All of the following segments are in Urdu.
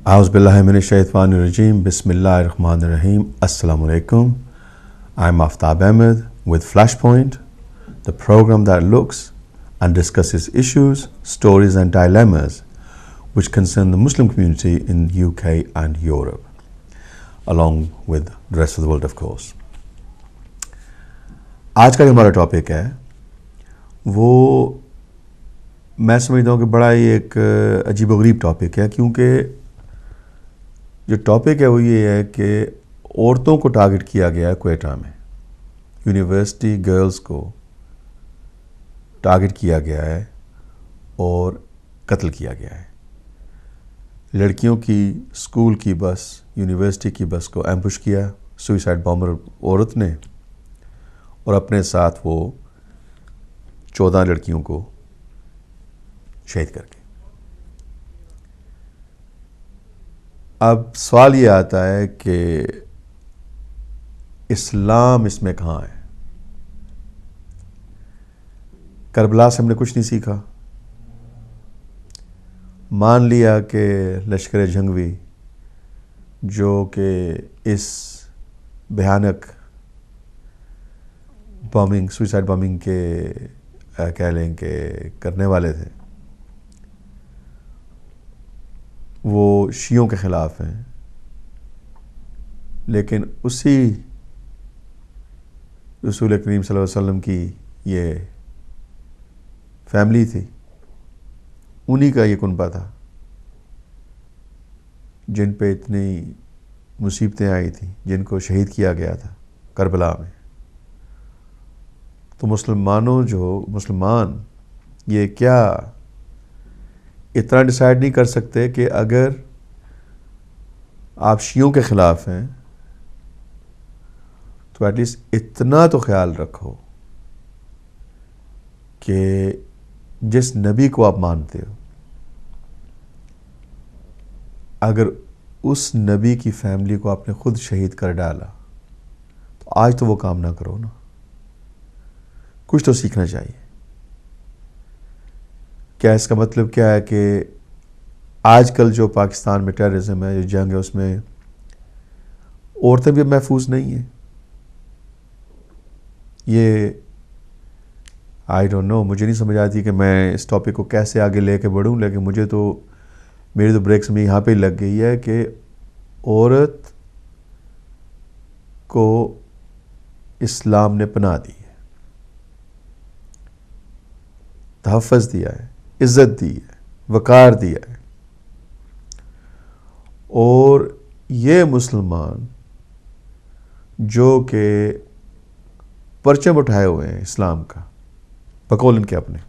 A'udhu billahi minash shaitanir rajim. Bismillahir rahmanir rahim. Assalamu alaikum. I'm Aftab Ahmed with Flashpoint, the program that looks and discusses issues, stories and dilemmas which concern the Muslim community in UK and Europe, along with the rest of the world, of course. آج کا جو ہمارا ٹاپک ہے وہ میں سمجھتا ہوں کہ بڑا ہی ایک عجیب و غریب ٹاپک ہے، کیونکہ جو ٹاپک ہے وہ یہ ہے کہ عورتوں کو ٹارگٹ کیا گیا ہے کوئٹہ میں، یونیورسٹی گرلز کو ٹارگٹ کیا گیا ہے اور قتل کیا گیا ہے۔ لڑکیوں کی اسکول کی بس، یونیورسٹی کی بس کو ایمبوش کیا سوئسائڈ بامبر عورت نے، اور اپنے ساتھ وہ 14 لڑکیوں کو شہید کر کے۔ اب سوال یہ آتا ہے کہ اسلام اس میں کہاں ہے؟ کربلا سے ہم نے کچھ نہیں سیکھا، مان لیا کہ لشکر جھنگوی جو کہ اس بھیانک بامنگ، سوئسائڈ بامنگ کے کہہ لیں کہ کرنے والے تھے، وہ شیعوں کے خلاف ہیں، لیکن اسی رسول کریم صلی اللہ علیہ وسلم کی یہ فیملی تھی، انہی کا یہ کنبہ تھا جن پہ اتنی مصیبتیں آئی تھیں، جن کو شہید کیا گیا تھا کربلا میں۔ تو مسلمان یہ کیا اتنا ڈیسائیڈ نہیں کر سکتے کہ اگر آپ شیعوں کے خلاف ہیں تو ایٹ لیسٹ اتنا تو خیال رکھو کہ جس نبی کو آپ مانتے ہو، اگر اس نبی کی فیملی کو آپ نے خود شہید کر ڈالا تو آج تو وہ کام نہ کرو نا، کچھ تو سیکھنا چاہیے۔ کیا اس کا مطلب کیا ہے کہ آج کل جو پاکستان میں ٹیررزم ہے، جو جنگ ہے، اس میں عورتیں بھی محفوظ نہیں ہیں؟ یہ آئی ڈونٹ نو، مجھے نہیں سمجھ آتی کہ میں اس ٹاپک کو کیسے آگے لے کے بڑھوں، لیکن میری تو بریکس میں یہاں پہ ہی لگ گئی ہے کہ عورت کو اسلام نے پناہ دی ہے، تحفظ دیا ہے، عزت دی ہے، وقار دیا ہے، اور یہ مسلمان جو کہ پرچم اٹھائے ہوئے ہیں اسلام کا بقول ان کے اپنے،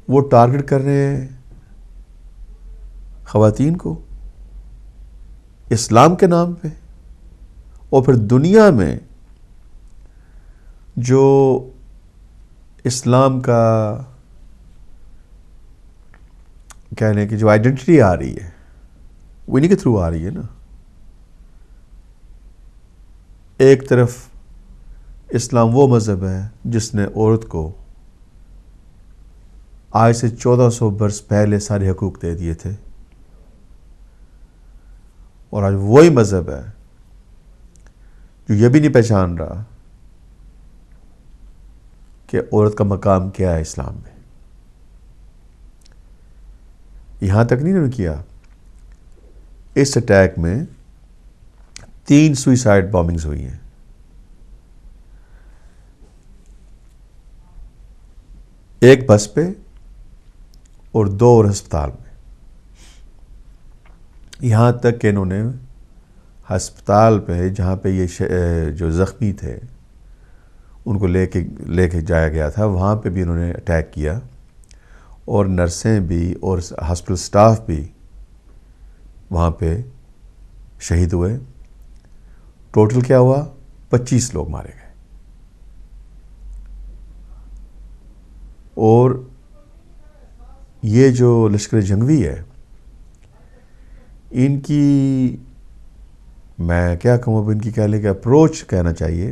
وہ ٹارگٹ کر رہے ہیں خواتین کو اسلام کے نام پہ، اور پھر دنیا میں جو اسلام کا کہنے کی جو آئیڈینٹی آ رہی ہے وہ انہی کے تھرو آ رہی ہے نا۔ ایک طرف اسلام وہ مذہب ہے جس نے عورت کو آج سے 1400 برس پہلے سارے حقوق دے دیے تھے، اور آج وہی مذہب ہے جو یہ بھی نہیں پہچان رہا کہ عورت کا مقام کیا ہے اسلام میں۔ یہاں تک نہیں انہوں نے کیا، اس اٹیک میں 3 سوئسائڈ بامبنگز ہوئی ہیں، ایک بس پہ اور 2 اور ہسپتال میں۔ یہاں تک کہ انہوں نے ہسپتال پہ جہاں پہ یہ جو زخمی تھے ان کو لے کے جایا گیا تھا، وہاں پہ بھی انہوں نے اٹیک کیا، اور نرسیں بھی اور ہاسپٹل سٹاف بھی وہاں پہ شہید ہوئے۔ ٹوٹل کیا ہوا؟ 25 لوگ مارے گئے۔ اور یہ جو لشکر جھنگوی ہے، ان کی میں کیا کہوں، اب ان کی کہہ لیں کہ اپروچ کہنا چاہیے،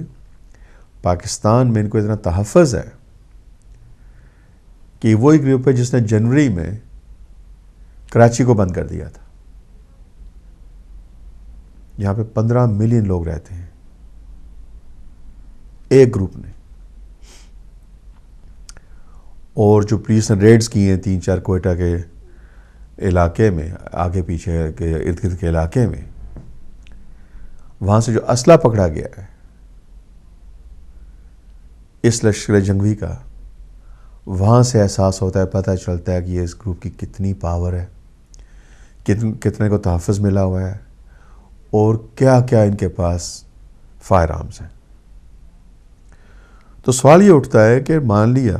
پاکستان میں ان کو اتنا تحفظ ہے کہ وہی گروپ ہے جس نے جنوری میں کراچی کو بند کر دیا تھا. یہاں پہ 15 ملین لوگ رہتے ہیں ایک گروپ نے. اور جو پولیس نے ریڈز کی ہیں 3-4 کوئٹہ کے علاقے میں, آگے پیچھے کے ارد گرد کے علاقے میں, وہاں سے جو اسلحہ پکڑا گیا ہے اس لشکر جنگوی کا, وہاں سے احساس ہوتا ہے, پتہ چلتا ہے کہ یہ اس گروپ کی کتنی پاور ہے, کتنے کو تحفظ ملا ہوا ہے, اور کیا کیا ان کے پاس فائر آرمز ہیں. تو سوال یہ اٹھتا ہے کہ مان لیا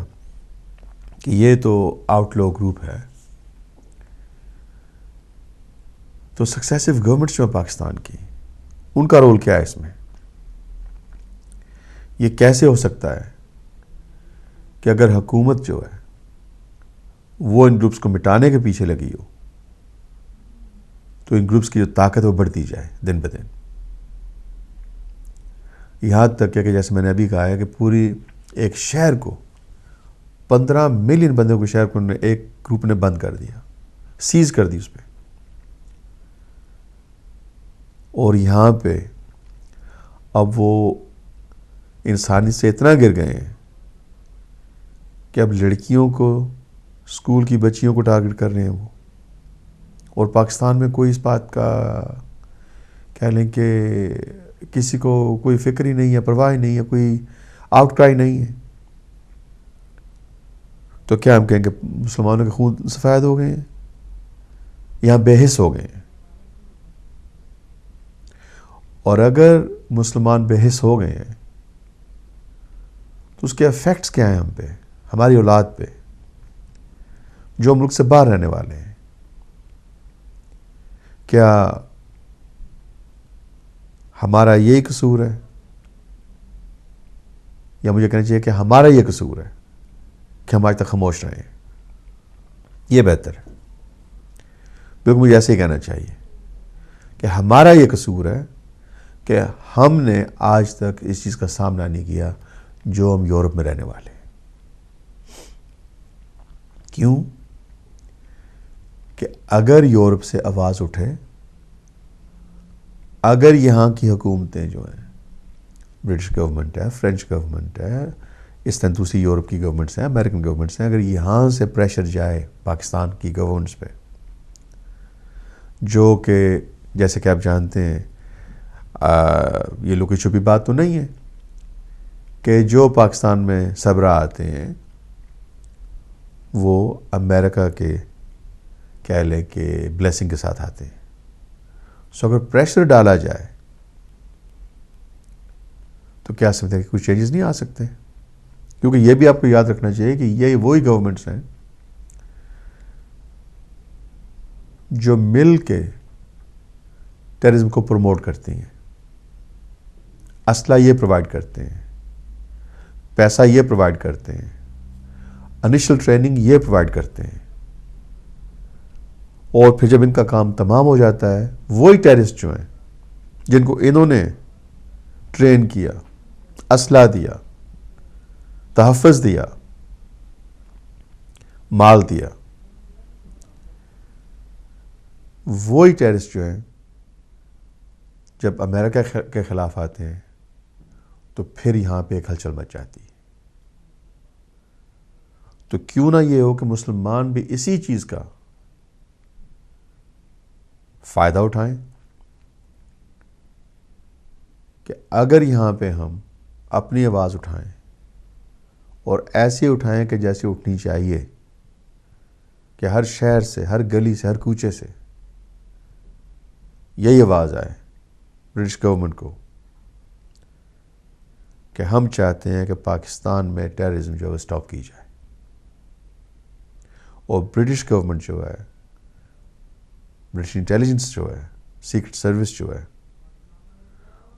کہ یہ تو آؤٹ لو گروپ ہے, تو سکسیسو گورنمنٹس جو پاکستان کی, ان کا رول کیا ہے اس میں؟ یہ کیسے ہو سکتا ہے کہ اگر حکومت جو ہے وہ ان گروپس کو مٹانے کے پیچھے لگی ہو تو ان گروپس کی جو طاقت وہ بڑھتی جائے دن بدن, یہاں تک کہ جیسے میں نے ابھی کہا ہے کہ پوری ایک شہر کو, 15 ملین بندوں کے شہر کو ایک گروپ نے بند کر دیا, سیز کر دی اس پہ. اور یہاں پہ اب وہ انسانیت سے اتنا گر گئے ہیں کہ اب لڑکیوں کو, اسکول کی بچیوں کو ٹارگٹ کر رہے ہیں وہ. اور پاکستان میں کوئی اس بات کا کہہ لیں کہ کسی کو کوئی فکر ہی نہیں ہے, پرواہ ہی نہیں ہے, کوئی آؤٹ کرائی نہیں ہے. تو کیا ہم کہیں کہ مسلمانوں کے خون سفید ہو گئے ہیں, یہاں بے حس ہو گئے ہیں؟ اور اگر مسلمان بے حس ہو گئے ہیں تو اس کے افیکٹس کیا ہیں ہم پہ, ہماری اولاد پہ, جو ملک سے باہر رہنے والے ہیں؟ کیا ہمارا یہی قصور ہے, یا مجھے کہنا چاہیے کہ ہمارا یہ قصور ہے کہ ہم آج تک خاموش رہے ہیں؟ یہ بہتر ہے, بالکل مجھے ایسے ہی کہنا چاہیے کہ ہمارا یہ قصور ہے کہ ہم نے آج تک اس چیز کا سامنا نہیں کیا جو ہم یورپ میں رہنے والے ہیں. کیوں کہ اگر یورپ سے آواز اٹھے, اگر یہاں کی حکومتیں جو ہیں, برٹش گورنمنٹ ہے, فرینچ گورنمنٹ ہے, اس طرح دوسری یورپ کی گورنمنٹس ہیں, امریکن گورنمنٹس ہیں, اگر یہاں سے پریشر جائے پاکستان کی گورنمنٹس پہ, جو کہ جیسے کہ آپ جانتے ہیں یہ لوکی چھپی بات تو نہیں ہے کہ جو پاکستان میں سربراہ آتے ہیں وہ امریکہ کے کہہ لیں کہ بلیسنگ کے ساتھ آتے ہیں. سو اگر پریشر ڈالا جائے تو کیا سمجھتے ہیں کہ کچھ چینجز نہیں آ سکتے؟ کیونکہ یہ بھی آپ کو یاد رکھنا چاہیے کہ یہ وہی گورنمنٹس ہیں جو مل کے ٹیررزم کو پروموٹ کرتی ہیں, اسلحہ یہ پرووائڈ کرتے ہیں, پیسہ یہ پرووائڈ کرتے ہیں, انیشل ٹریننگ یہ پرووائڈ کرتے ہیں, اور پھر جب ان کا کام تمام ہو جاتا ہے وہی ٹیررسٹ جو ہیں جن کو انہوں نے ٹرین کیا, اسلحہ دیا, تحفظ دیا, مال دیا, وہی ٹیررسٹ جو ہیں جب امریکہ کے خلاف آتے ہیں تو پھر یہاں پہ ایک ہلچل مچ جاتی ہے. تو کیوں نہ یہ ہو کہ مسلمان بھی اسی چیز کا فائدہ اٹھائیں کہ اگر یہاں پہ ہم اپنی آواز اٹھائیں اور ایسے اٹھائیں کہ جیسے اٹھنی چاہیے, کہ ہر شہر سے, ہر گلی سے, ہر کوچے سے یہی آواز آئے برٹش گورنمنٹ کو کہ ہم چاہتے ہیں کہ پاکستان میں ٹیررزم جو ہے اسٹاپ کی جائے. اور برٹش گورنمنٹ جو ہے, برٹش انٹیلیجنس جو ہے, سیکرٹ سروس جو ہے,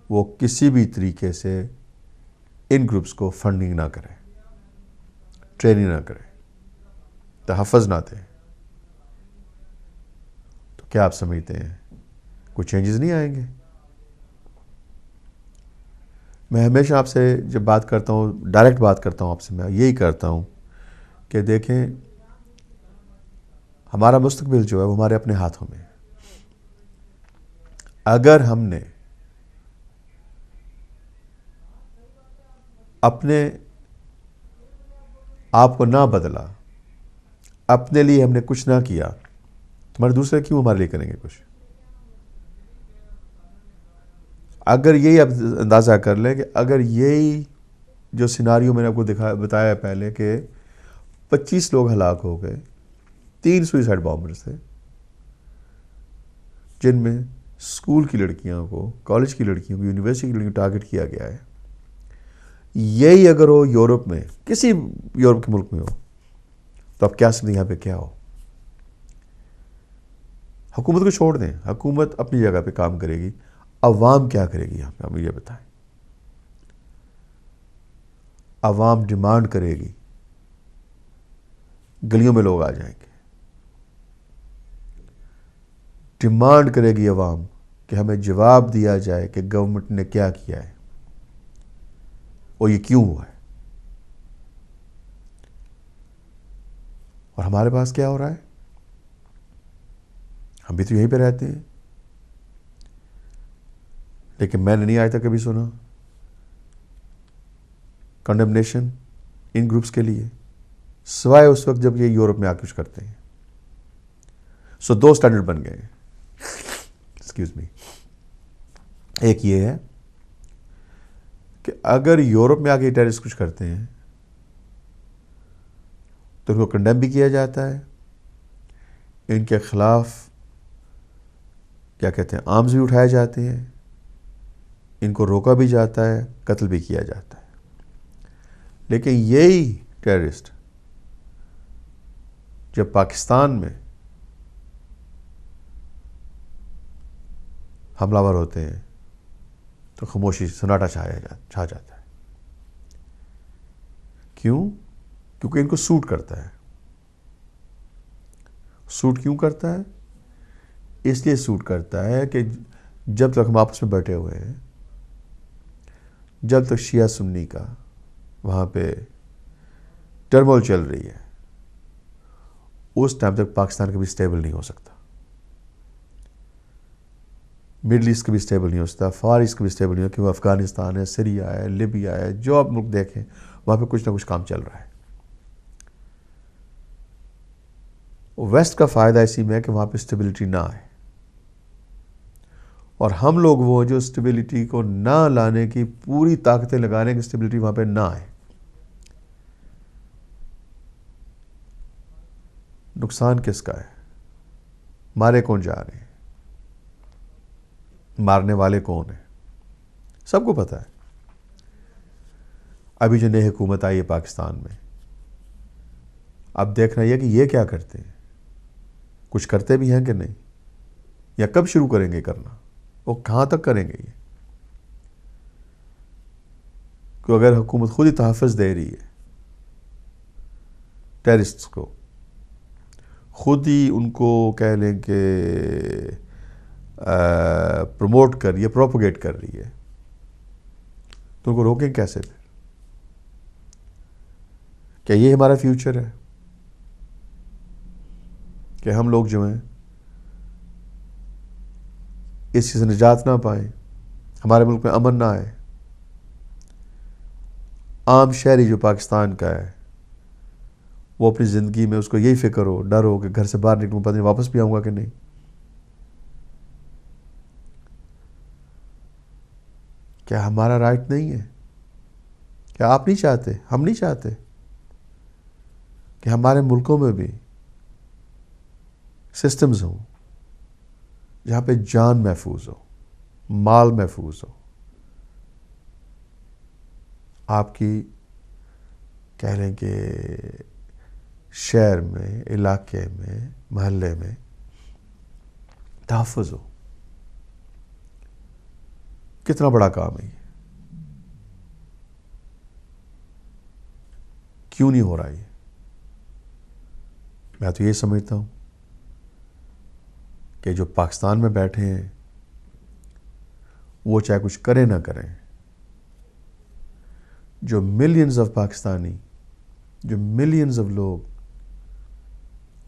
وہ کسی بھی طریقے سے ان گروپس کو فنڈنگ نہ کرے, ٹریننگ نہ کرے, تحفظ نہ دے. تو کیا آپ سمجھتے ہیں کوئی چینجز نہیں آئیں گے؟ میں ہمیشہ آپ سے جب بات کرتا ہوں, ڈائریکٹ بات کرتا ہوں آپ سے, میں یہی کرتا ہوں کہ دیکھیں ہمارا مستقبل جو ہے وہ ہمارے اپنے ہاتھوں میں ہے. اگر ہم نے اپنے آپ کو نہ بدلا، اپنے لیے ہم نے کچھ نہ کیا، تمہارے دوسرے کیوں ہمارے لیے کریں گے کچھ؟ اگر یہی آپ اندازہ کر لیں کہ اگر یہی جو سیناریو میں نے آپ کو بتایا پہلے کہ 25 لوگ ہلاک ہو گئے 3 سوئسائڈ بامبرز تھے، جن میں اسکول کی لڑکیوں کو، کالج کی لڑکیوں کو، یونیورسٹی کی لڑکیوں کو ٹارگٹ کیا گیا ہے. یہی اگر ہو یورپ میں، کسی یورپ کے ملک میں ہو، تو آپ کیا سمجھیں یہاں پہ کیا ہو؟ حکومت کو چھوڑ دیں، حکومت اپنی جگہ پہ کام کرے گی، عوام کیا کرے گی یہاں پہ؟ ہمیں یہ بتائیں. عوام ڈیمانڈ کرے گی، گلیوں میں لوگ آ جائیں گے، ڈیمانڈ کرے گی عوام کہ ہمیں جواب دیا جائے کہ گورنمنٹ نے کیا کیا ہے اور یہ کیوں ہوا ہے. اور ہمارے پاس کیا ہو رہا ہے؟ ہم بھی تو یہیں پہ رہتے ہیں، لیکن میں نے نہیں آج تک کبھی سنا کنڈمنیشن ان گروپس کے لیے، سوائے اس وقت جب یہ یورپ میں آ کچھ کرتے ہیں. سو 2 اسٹینڈرڈ بن گئے ہیں. Excuse me. ایک یہ ہے کہ اگر یورپ میں آ کے ٹیررسٹ کچھ کرتے ہیں تو ان کو کنڈیم بھی کیا جاتا ہے، ان کے خلاف کیا کہتے ہیں آرمز بھی اٹھائے جاتے ہیں، ان کو روکا بھی جاتا ہے، قتل بھی کیا جاتا ہے. لیکن یہی ٹیررسٹ جب پاکستان میں حملہ ور ہوتے ہیں تو خاموشی، سناٹا چھا جاتا ہے. کیوں؟ کیونکہ ان کو سوٹ کرتا ہے. سوٹ کیوں کرتا ہے؟ اس لیے سوٹ کرتا ہے کہ جب تک ہم آپس میں بیٹھے ہوئے ہیں، جب تک شیعہ سنی کا وہاں پہ ٹرمول چل رہی ہے، اس ٹائم تک پاکستان کبھی سٹیبل نہیں ہو سکتا، مڈل ایسٹ کبھی سٹیبل نہیں ہو سکتا، فار ایسٹ کبھی سٹیبل نہیں ہو، کیونکہ افغانستان ہے، سیریا ہے، لیبیا ہے، جو آپ ملک دیکھیں وہاں پہ کچھ نہ کچھ کام چل رہا ہے. ویسٹ کا فائدہ اسی میں ہے کہ وہاں پہ سٹیبلٹی نہ آئے، اور ہم لوگ وہ جو سٹیبلٹی کو نہ لانے کی پوری طاقتیں لگانے کی سٹیبلٹی وہاں پہ نہ آئے. نقصان کس کا ہے؟ مارے کون جا رہے ہیں؟ مارنے والے کون ہیں؟ سب کو پتہ ہے. ابھی جو نئی حکومت آئی ہے پاکستان میں، اب دیکھنا یہ کہ یہ کیا کرتے ہیں، کچھ کرتے بھی ہیں کہ نہیں، یا کب شروع کریں گے کرنا، وہ کہاں تک کریں گے یہ؟ کہ اگر حکومت خود ہی تحفظ دے رہی ہے ٹیررسٹس کو، خود ہی ان کو کہہ لیں کہ پروموٹ کر رہی ہے، پروپوگیٹ کر رہی ہے، تو ان کو روکیں کیسے پھر؟ کیا یہ ہمارا فیوچر ہے کہ ہم لوگ جو ہیں اس چیز سے نجات نہ پائیں، ہمارے ملک میں امن نہ آئے؟ عام شہری جو پاکستان کا ہے وہ اپنی زندگی میں اس کو یہی فکر ہو، ڈر ہو کہ گھر سے باہر نکلوں، پتہ نہیں واپس بھی آؤں گا کہ نہیں. کیا ہمارا رائٹ نہیں ہے؟ کیا آپ نہیں چاہتے، ہم نہیں چاہتے کہ ہمارے ملکوں میں بھی سسٹمز ہوں جہاں پہ جان محفوظ ہو، مال محفوظ ہو، آپ کی کہہ لیں کہ شہر میں، علاقے میں، محلے میں تحفظ ہو؟ کتنا بڑا کام ہے یہ؟ کیوں نہیں ہو رہا یہ؟ میں تو یہ سمجھتا ہوں کہ جو پاکستان میں بیٹھے ہیں وہ چاہے کچھ کریں نہ کریں، جو ملینز آف پاکستانی، جو ملینز آف لوگ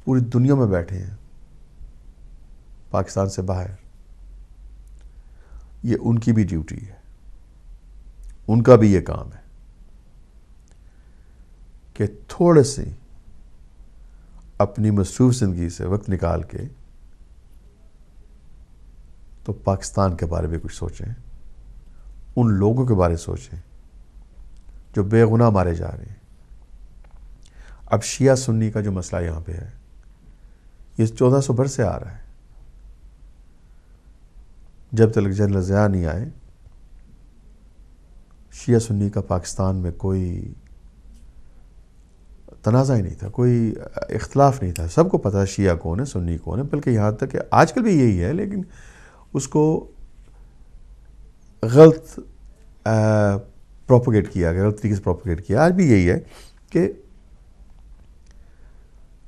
پوری دنیا میں بیٹھے ہیں پاکستان سے باہر. یہ ان کی بھی ڈیوٹی ہے, ان کا بھی یہ کام ہے کہ تھوڑے سی اپنی مصروف زندگی سے وقت نکال کے تو پاکستان کے بارے میں کچھ سوچیں, ان لوگوں کے بارے میں سوچیں جو بے گناہ مارے جا رہے ہیں. اب شیعہ سنی کا جو مسئلہ یہاں پہ ہے یہ 1400 برس سے آ رہا ہے. جب تک جنرل ضیاء نہیں آئے شیعہ سنی کا پاکستان میں کوئی تنازع ہی نہیں تھا, کوئی اختلاف نہیں تھا. سب کو پتہ ہے شیعہ کون ہے سنی کون ہے, بلکہ یہاں تک کہ آج کل بھی یہی ہے, لیکن اس کو غلط پروپیگیٹ کیا گیا, غلط طریقے سے پروپیگیٹ کیا. آج بھی یہی ہے کہ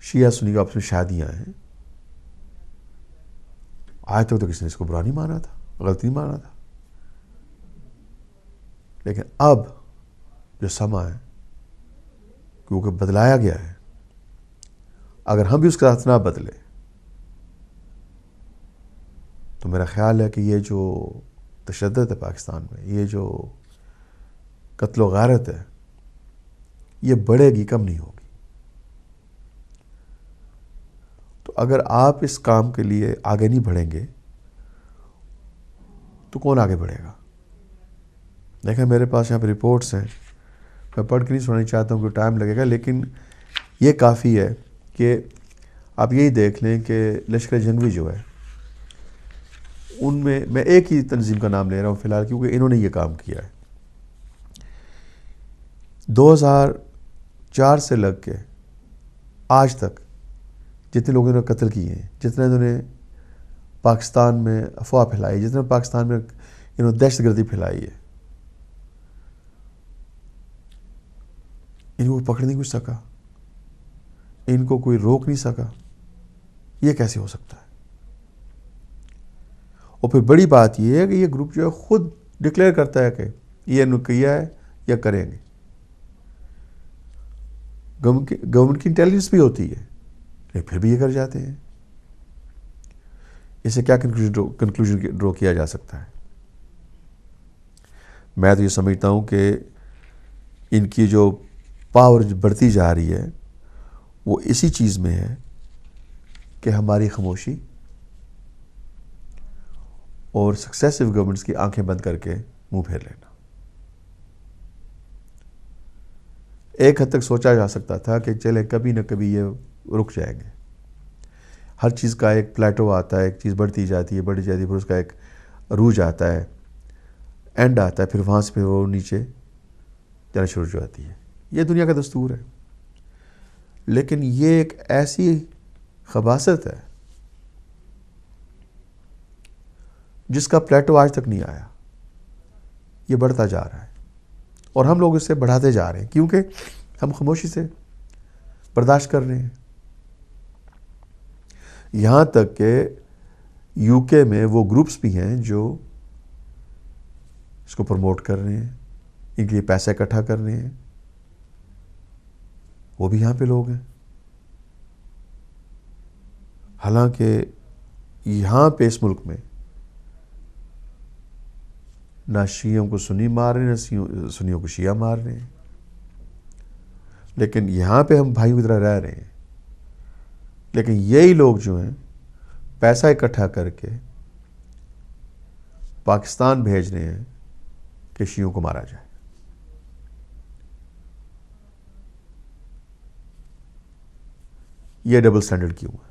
شیعہ سنی کا آپس میں شادیاں ہیں. آج تک تو کسی نے اس کو برا نہیں مانا تھا, غلط نہیں مانا تھا. لیکن اب جو سما ہے کیونکہ بدلایا گیا ہے, اگر ہم بھی اس کے ساتھ نہ بدلے تو میرا خیال ہے کہ یہ جو تشدد ہے پاکستان میں, یہ جو قتل و غارت ہے, یہ بڑھے گی, کم نہیں ہوگی. تو اگر آپ اس کام کے لیے آگے نہیں بڑھیں گے تو کون آگے بڑھے گا؟ دیکھیں میرے پاس یہاں پہ رپورٹس ہیں, میں پڑھ کے نہیں سنانی چاہتا ہوں کہ ٹائم لگے گا, لیکن یہ کافی ہے کہ آپ یہی دیکھ لیں کہ لشکر جنگوی جو ہے ان میں ایک ہی تنظیم کا نام لے رہا ہوں فی الحال کیونکہ انہوں نے یہ کام کیا ہے. 2004 سے لگ کے آج تک جتنے لوگوں نے قتل کیے ہیں, جتنے انہوں نے پاکستان میں افواہ پھیلائی, جتنے پاکستان میں انہوں نے دہشت گردی پھیلائی ہے, ان کو پکڑ نہیں کچھ سکا, ان کو کوئی روک نہیں سکا. یہ کیسے ہو سکتا ہے؟ اور پھر بڑی بات یہ ہے کہ یہ گروپ جو ہے خود ڈکلیئر کرتا ہے کہ یہ انہوں نے کیا ہے یا کریں گے. گورنمنٹ کی انٹیلیجنس بھی ہوتی ہے لیکن پھر بھی یہ کر جاتے ہیں. اسے کیا کنکلوژن ڈرا کیا جا سکتا ہے؟ میں تو یہ سمجھتا ہوں کہ ان کی جو پاور بڑھتی جا رہی ہے وہ اسی چیز میں ہے کہ ہماری خاموشی اور سکسیسو گورنمنٹس کی آنکھیں بند کر کے منہ پھیر لینا. ایک حد تک سوچا جا سکتا تھا کہ چلے کبھی نہ کبھی یہ رک جائیں گے. ہر چیز کا ایک پلیٹو آتا ہے, ایک چیز بڑھتی جاتی ہے, پھر اس کا ایک عروج آتا ہے, اینڈ آتا ہے, پھر وہاں سے پھر وہ نیچے جانا شروع ہو جاتی ہے. یہ دنیا کا دستور ہے. لیکن یہ ایک ایسی خباثت ہے جس کا پلیٹو آج تک نہیں آیا. یہ بڑھتا جا رہا ہے اور ہم لوگ اسے بڑھاتے جا رہے ہیں کیونکہ ہم خاموشی سے برداشت کر رہے ہیں. یہاں تک کہ یو کے میں وہ گروپس بھی ہیں جو اس کو پروموٹ کر رہے ہیں, ان کے لیے پیسے اکٹھا کر رہے ہیں, وہ بھی یہاں پہ لوگ ہیں. حالانکہ یہاں پہ اس ملک میں نہ شیعوں کو سنی مار رہے ہیں نہ سنیوں کو شیعہ مار رہے ہیں, لیکن یہاں پہ ہم بھائیوں کی طرح رہ رہے ہیں. لیکن یہی لوگ جو ہیں پیسہ اکٹھا کر کے پاکستان بھیج رہے ہیں کہ شیعوں کو مارا جائے. یہ ڈبل سٹینڈرڈ کیوں ہے؟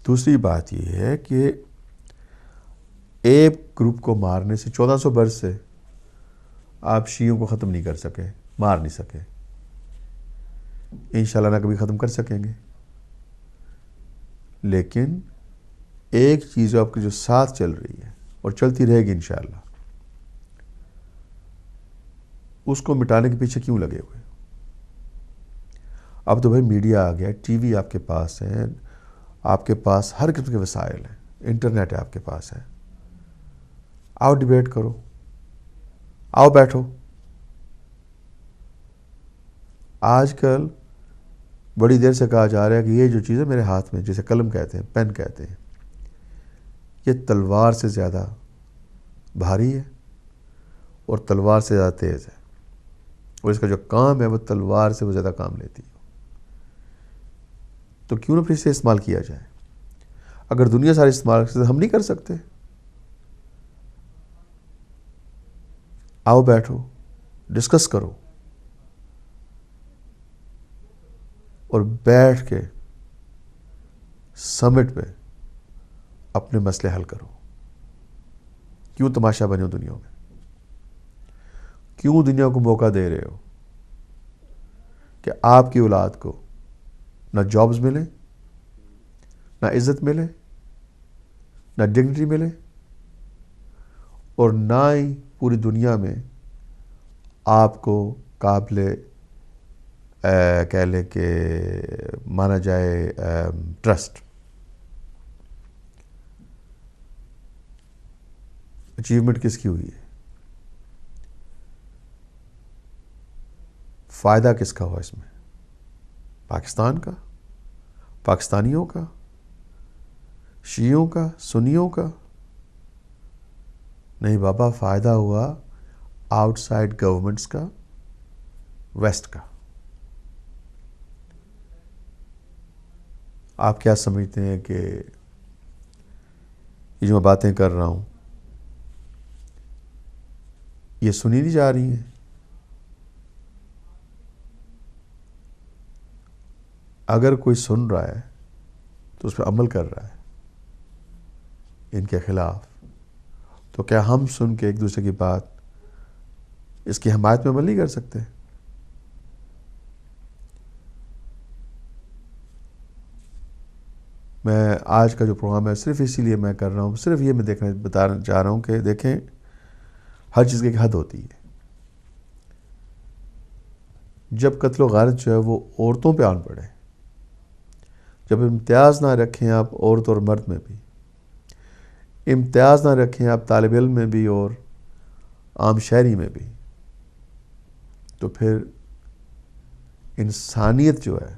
دوسری بات یہ ہے کہ ایک گروپ کو مارنے سے 1400 برس سے آپ شیعوں کو ختم نہیں کر سکے, مار نہیں سکے, انشاءاللہ نہ کبھی ختم کر سکیں گے. لیکن ایک چیز آپ کی جو ساتھ چل رہی ہے اور چلتی رہے گی انشاءاللہ, اس کو مٹانے کے پیچھے کیوں لگے ہوئے؟ اب تو بھائی میڈیا آ گیا, ٹی وی آپ کے پاس ہے, آپ کے پاس ہر قسم کے وسائل ہیں, انٹرنیٹ ہے آپ کے پاس ہے. آؤ ڈیبیٹ کرو, آؤ بیٹھو. آج کل بڑی دیر سے کہا جا رہا ہے کہ یہ جو چیز ہے میرے ہاتھ میں، جسے قلم کہتے ہیں، پین کہتے ہیں، یہ تلوار سے زیادہ بھاری ہے اور تلوار سے زیادہ تیز ہے، اور اس کا جو کام ہے وہ تلوار سے وہ زیادہ کام لیتی ہے۔ تو کیوں نہ پھر اسے استعمال کیا جائے؟ اگر دنیا ساری استعمال کرتے ہم نہیں کر سکتے؟ آؤ بیٹھو، ڈسکس کرو، اور بیٹھ کے سمٹ پہ اپنے مسئلے حل کرو۔ کیوں تماشا بنے ہو دنیا میں؟ کیوں دنیا کو موقع دے رہے ہو کہ آپ کی اولاد کو نہ جابز ملے، نہ عزت ملے، نہ ڈگنیٹی ملے، اور نہ ہی پوری دنیا میں آپ کو قابل کہہ لیں کہ مانا جائے ٹرسٹ؟ اچیومنٹ کس کی ہوئی ہے؟ فائدہ کس کا ہوا اس میں؟ پاکستان کا، پاکستانیوں کا، شیعوں کا، سنیوں کا؟ نہیں بابا، فائدہ ہوا آؤٹ سائڈ گورنمنٹس کا، ویسٹ کا۔ آپ کیا سمجھتے ہیں کہ یہ جو میں باتیں کر رہا ہوں یہ سنی نہیں جا رہی ہیں؟ اگر کوئی سن رہا ہے تو اس پہ عمل کر رہا ہے ان کے خلاف، تو کیا ہم سن کے ایک دوسرے کی بات اس کی حمایت میں عمل نہیں کر سکتے؟ میں آج کا جو پروگرام ہے صرف اسی لیے میں کر رہا ہوں، صرف یہ میں بتانا چاہ رہا ہوں کہ دیکھیں، ہر چیز کی ایک حد ہوتی ہے۔ جب قتل و غارت جو ہے وہ عورتوں پہ آن پڑے، جب امتیاز نہ رکھیں آپ عورت اور مرد میں بھی، امتیاز نہ رکھیں آپ طالب علم میں بھی اور عام شہری میں بھی، تو پھر انسانیت جو ہے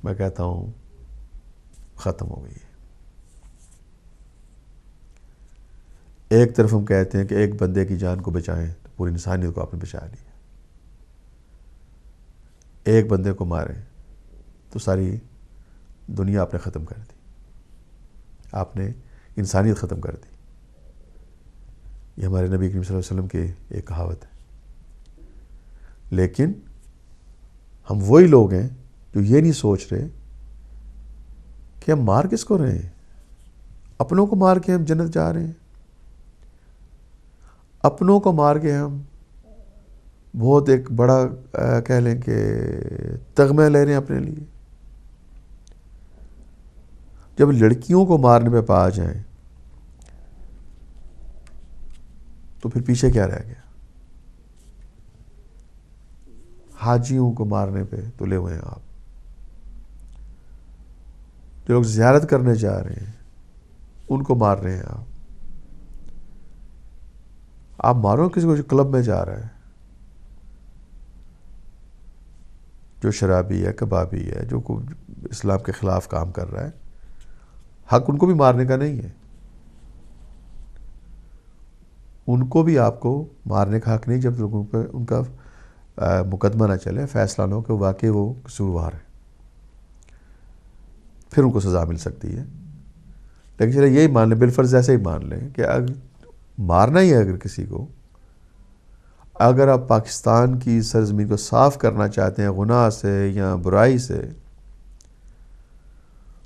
میں کہتا ہوں ختم ہو گئی ہے۔ ایک طرف ہم کہتے ہیں کہ ایک بندے کی جان کو بچائیں تو پوری انسانیت کو آپ نے بچا لیا، ایک بندے کو ماریں تو ساری دنیا آپ نے ختم کر دی، آپ نے انسانیت ختم کر دی۔ یہ ہمارے نبی کریم صلی اللہ علیہ وسلم کی ایک کہاوت ہے۔ لیکن ہم وہی لوگ ہیں جو یہ نہیں سوچ رہے کہ ہم مار کس کو رہے ہیں؟ اپنوں کو مار کے ہم جنت جا رہے ہیں، اپنوں کو مار کے ہم بہت ایک بڑا کہہ لیں کہ تغمہ لے رہے ہیں اپنے لیے۔ جب لڑکیوں کو مارنے پہ پا جائیں تو پھر پیچھے کیا رہ گیا؟ حاجیوں کو مارنے پہ تلے ہوئے ہیں آپ، جو لوگ زیارت کرنے جا رہے ہیں ان کو مار رہے ہیں آپ مارو کسی کو جو کلب میں جا رہا ہے، جو شرابی ہے، کبابی ہے، جو اسلام کے خلاف کام کر رہا ہے، حق ان کو بھی مارنے کا نہیں ہے، ان کو بھی آپ کو مارنے کا حق نہیں جب لوگوں پہ ان کا مقدمہ نہ چلے، فیصلہ نہ ہو کہ واقعی وہ قصوروار ہے، پھر ان کو سزا مل سکتی ہے۔ لیکن چلے یہی مان لیں، بالفرض ایسے ہی مان لیں کہ اگر مارنا ہی ہے اگر کسی کو، اگر آپ پاکستان کی سرزمین کو صاف کرنا چاہتے ہیں گناہ سے یا برائی سے،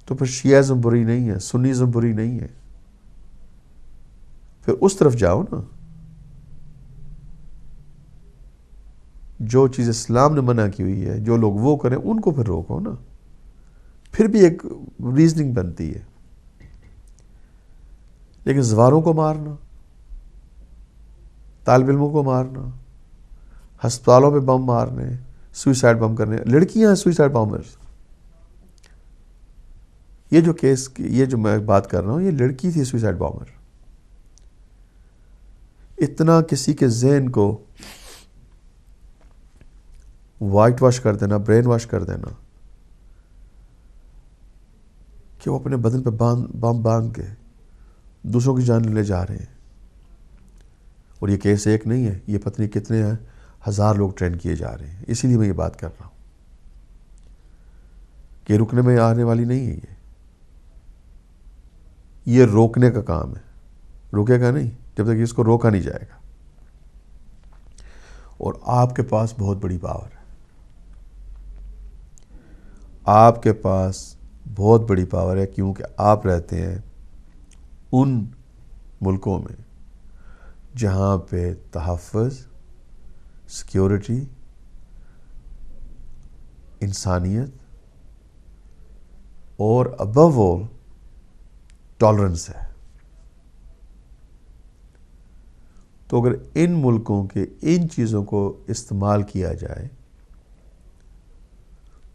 تو پھر شیعہ بری نہیں ہے، سنیزم بری نہیں ہے، پھر اس طرف جاؤ نا۔ جو چیز اسلام نے منع کی ہوئی ہے، جو لوگ وہ کریں ان کو پھر روکو نا، پھر بھی ایک ریزننگ بنتی ہے۔ لیکن زواروں کو مارنا، طالب علموں کو مارنا، ہسپتالوں پہ بم مارنے، سوئسائڈ بم کرنے، لڑکیاں ہیں سوئسائڈ بامرز۔ یہ جو کیس، یہ جو میں بات کر رہا ہوں، یہ لڑکی تھی سوئسائڈ بامر۔ اتنا کسی کے ذہن کو وائٹ واش کر دینا، برین واش کر دینا کہ وہ اپنے بدن پہ بم باندھ کے دوسروں کی جان لے جا رہے ہیں. اور یہ کیس ایک نہیں ہے، یہ پتہ نہیں کتنے ہزار لوگ ٹرین کیے جا رہے ہیں. اسی لیے میں یہ بات کر رہا ہوں کہ رکنے میں آنے والی نہیں ہے. یہ روکنے کا کام ہے، روکے گا نہیں جب تک اس کو روکا نہیں جائے گا. اور آپ کے پاس بہت بڑی پاور ہے، آپ کے پاس بہت بڑی پاور ہے، کیونکہ آپ رہتے ہیں ان ملکوں میں جہاں پہ تحفظ، سیکیورٹی، انسانیت اور ابو آل ٹالرنس ہے. تو اگر ان ملکوں کے ان چیزوں کو استعمال کیا جائے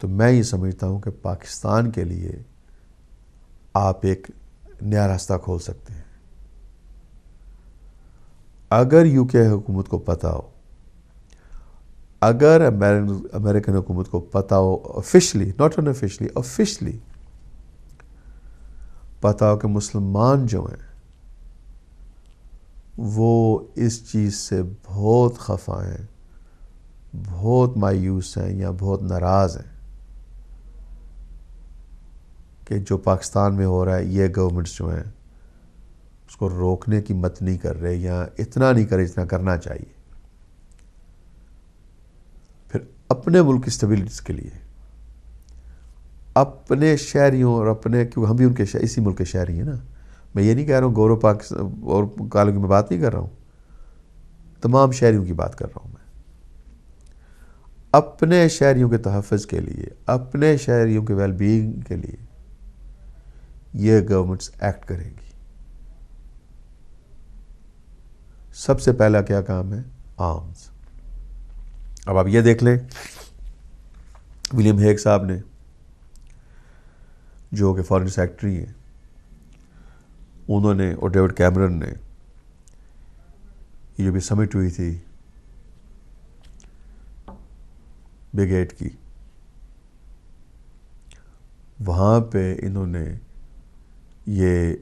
تو میں یہ سمجھتا ہوں کہ پاکستان کے لیے آپ ایک نیا راستہ کھول سکتے ہیں. اگر یو کے حکومت کو پتہ ہو، اگر امریکن حکومت کو پتہ ہو officially, not unofficially, officially پتہ ہو کہ مسلمان جو ہیں وہ اس چیز سے بہت خفا ہیں، بہت مایوس ہیں یا بہت ناراض ہیں کہ جو پاکستان میں ہو رہا ہے، یہ گورنمنٹس جو ہیں اس کو روکنے کی مت نہیں کر رہے یا اتنا نہیں کرے جتنا کرنا چاہیے، پھر اپنے ملک کی اسٹیبلٹی کے لیے، اپنے شہریوں اور اپنے، کیونکہ ہم بھی ان کے اسی ملک کے شہری ہیں نا. میں یہ نہیں کہہ رہا ہوں گورو پاکستان اور کالوں کی میں بات نہیں کر رہا ہوں، تمام شہریوں کی بات کر رہا ہوں. میں اپنے شہریوں کے تحفظ کے لیے، اپنے شہریوں کے ویل بینگ کے لیے یہ گورنمنٹس ایکٹ کریں گی. سب سے پہلا کیا کام ہے؟ آرمز. اب آپ یہ دیکھ لیں، ولیم ہیگ صاحب نے جو کہ فارن سیکرٹری ہیں، انہوں نے اور ڈیوڈ کیمرن نے یہ جو بھی سمٹ ہوئی تھی بگ 8 کی، وہاں پہ انہوں نے یہ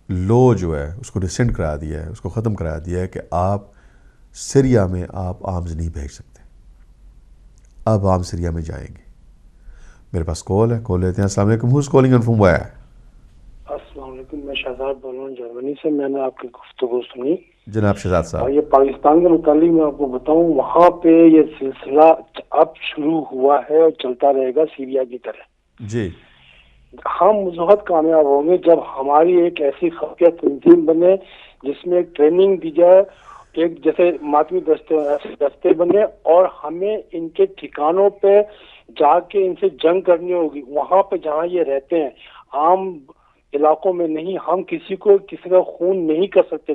لو جو ہے اس کو ریسنڈ کرا دیا ہے، اس کو ختم کرا دیا ہے کہ آپ سیریا میں آپ آرمز نہیں بھیج سکتے. اب عام سیریا میں جائیں گے. میرے پاس کال ہے، کال لیتے ہیں. السلام علیکم. Who's calling and from where? السلام علیکم، میں شہزاد بول رہا ہوں جرمنی سے. میں نے آپ کی گفتگو سنی. جناب شہزاد صاحب. اور یہ پاکستان کے متعلق میں آپ کو بتاؤں، وہاں پہ یہ سلسلہ اب شروع ہوا ہے اور چلتا رہے گا سیریا کی طرح. جی. ہم اس وقت کامیاب ہوں گے جب ہماری ایک ایسی خفیہ تنظیم بنے جس میں ایک ٹریننگ دی جائے، ایک جیسے ماتمی دستے بنے، اور ہمیں ان کے ٹھکانوں پہ جا کے ان سے جنگ کرنی ہوگی. وہاں پہ جہاں یہ رہتے ہیں، عام علاقوں میں نہیں. ہم کسی کا خون نہیں کر سکتے،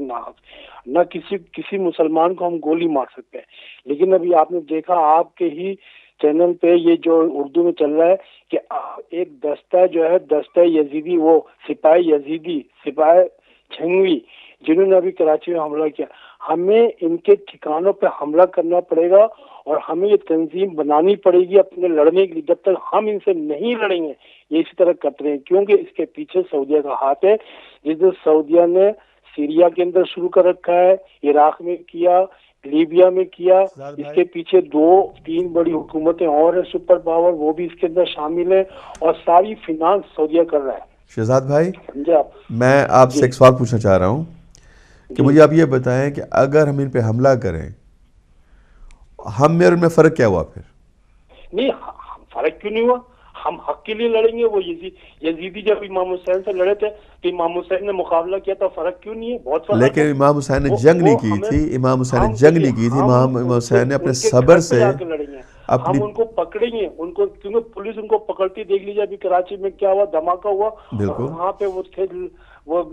نہ کسی مسلمان کو ہم گولی مار سکتے ہیں. لیکن ابھی آپ نے دیکھا آپ کے ہی چینل پہ یہ جو اردو میں چل رہا ہے کہ ایک دستہ جو ہے، دستہ یزیدی، وہ سپاہی یزیدی، سپاہی جھنگوی، جنہوں نے ابھی کراچی میں حملہ کیا، ہمیں ان کے ٹھکانوں پہ حملہ کرنا پڑے گا اور ہمیں یہ تنظیم بنانی پڑے گی اپنے لڑنے کے لیے. جب تک ہم ان سے نہیں لڑیں گے یہ اسی طرح کرتے ہیں، کیونکہ اس کے پیچھے سعودیہ کا ہاتھ ہے. جس دن سعودیہ نے سیریا کے اندر شروع کر رکھا ہے، عراق میں کیا، لیبیا میں کیا، اس کے پیچھے 2-3 بڑی حکومتیں اور ہیں سپر پاور، وہ بھی اس کے اندر شامل ہیں، اور ساری فینانس سعودیہ کر رہا ہے. شہزاد بھائی، سمجھے آپ؟ میں آپ سے ایک سوال پوچھنا چاہ رہا ہوں کہ مجھے آپ یہ بتائیں کہ اگر ہم ان پہ حملہ کریں، ہم میں اور ان میں فرق کیا ہوا پھر؟ نہیں، فرق کیوں نہیں ہوا؟ ہم حق کے لیے لڑیں گے. وہ یزیدی جب امام حسین سے لڑے تھے تو امام حسین نے مقابلہ کیا تھا. فرق کیوں نہیں ہے؟ بہت فرق ہے. لیکن امام حسین نے جنگ نہیں کی تھی. امام حسین نے جنگ نہیں کی تھی. امام حسین نے اپنے صبر سے ہم ان کو پکڑیں گے، ان کو، کیونکہ پولیس ان کو پکڑتی دیکھ لیجیے. ابھی کراچی میں کیا ہوا، دھماکہ ہوا، اور وہاں پہ وہ تھے، وہ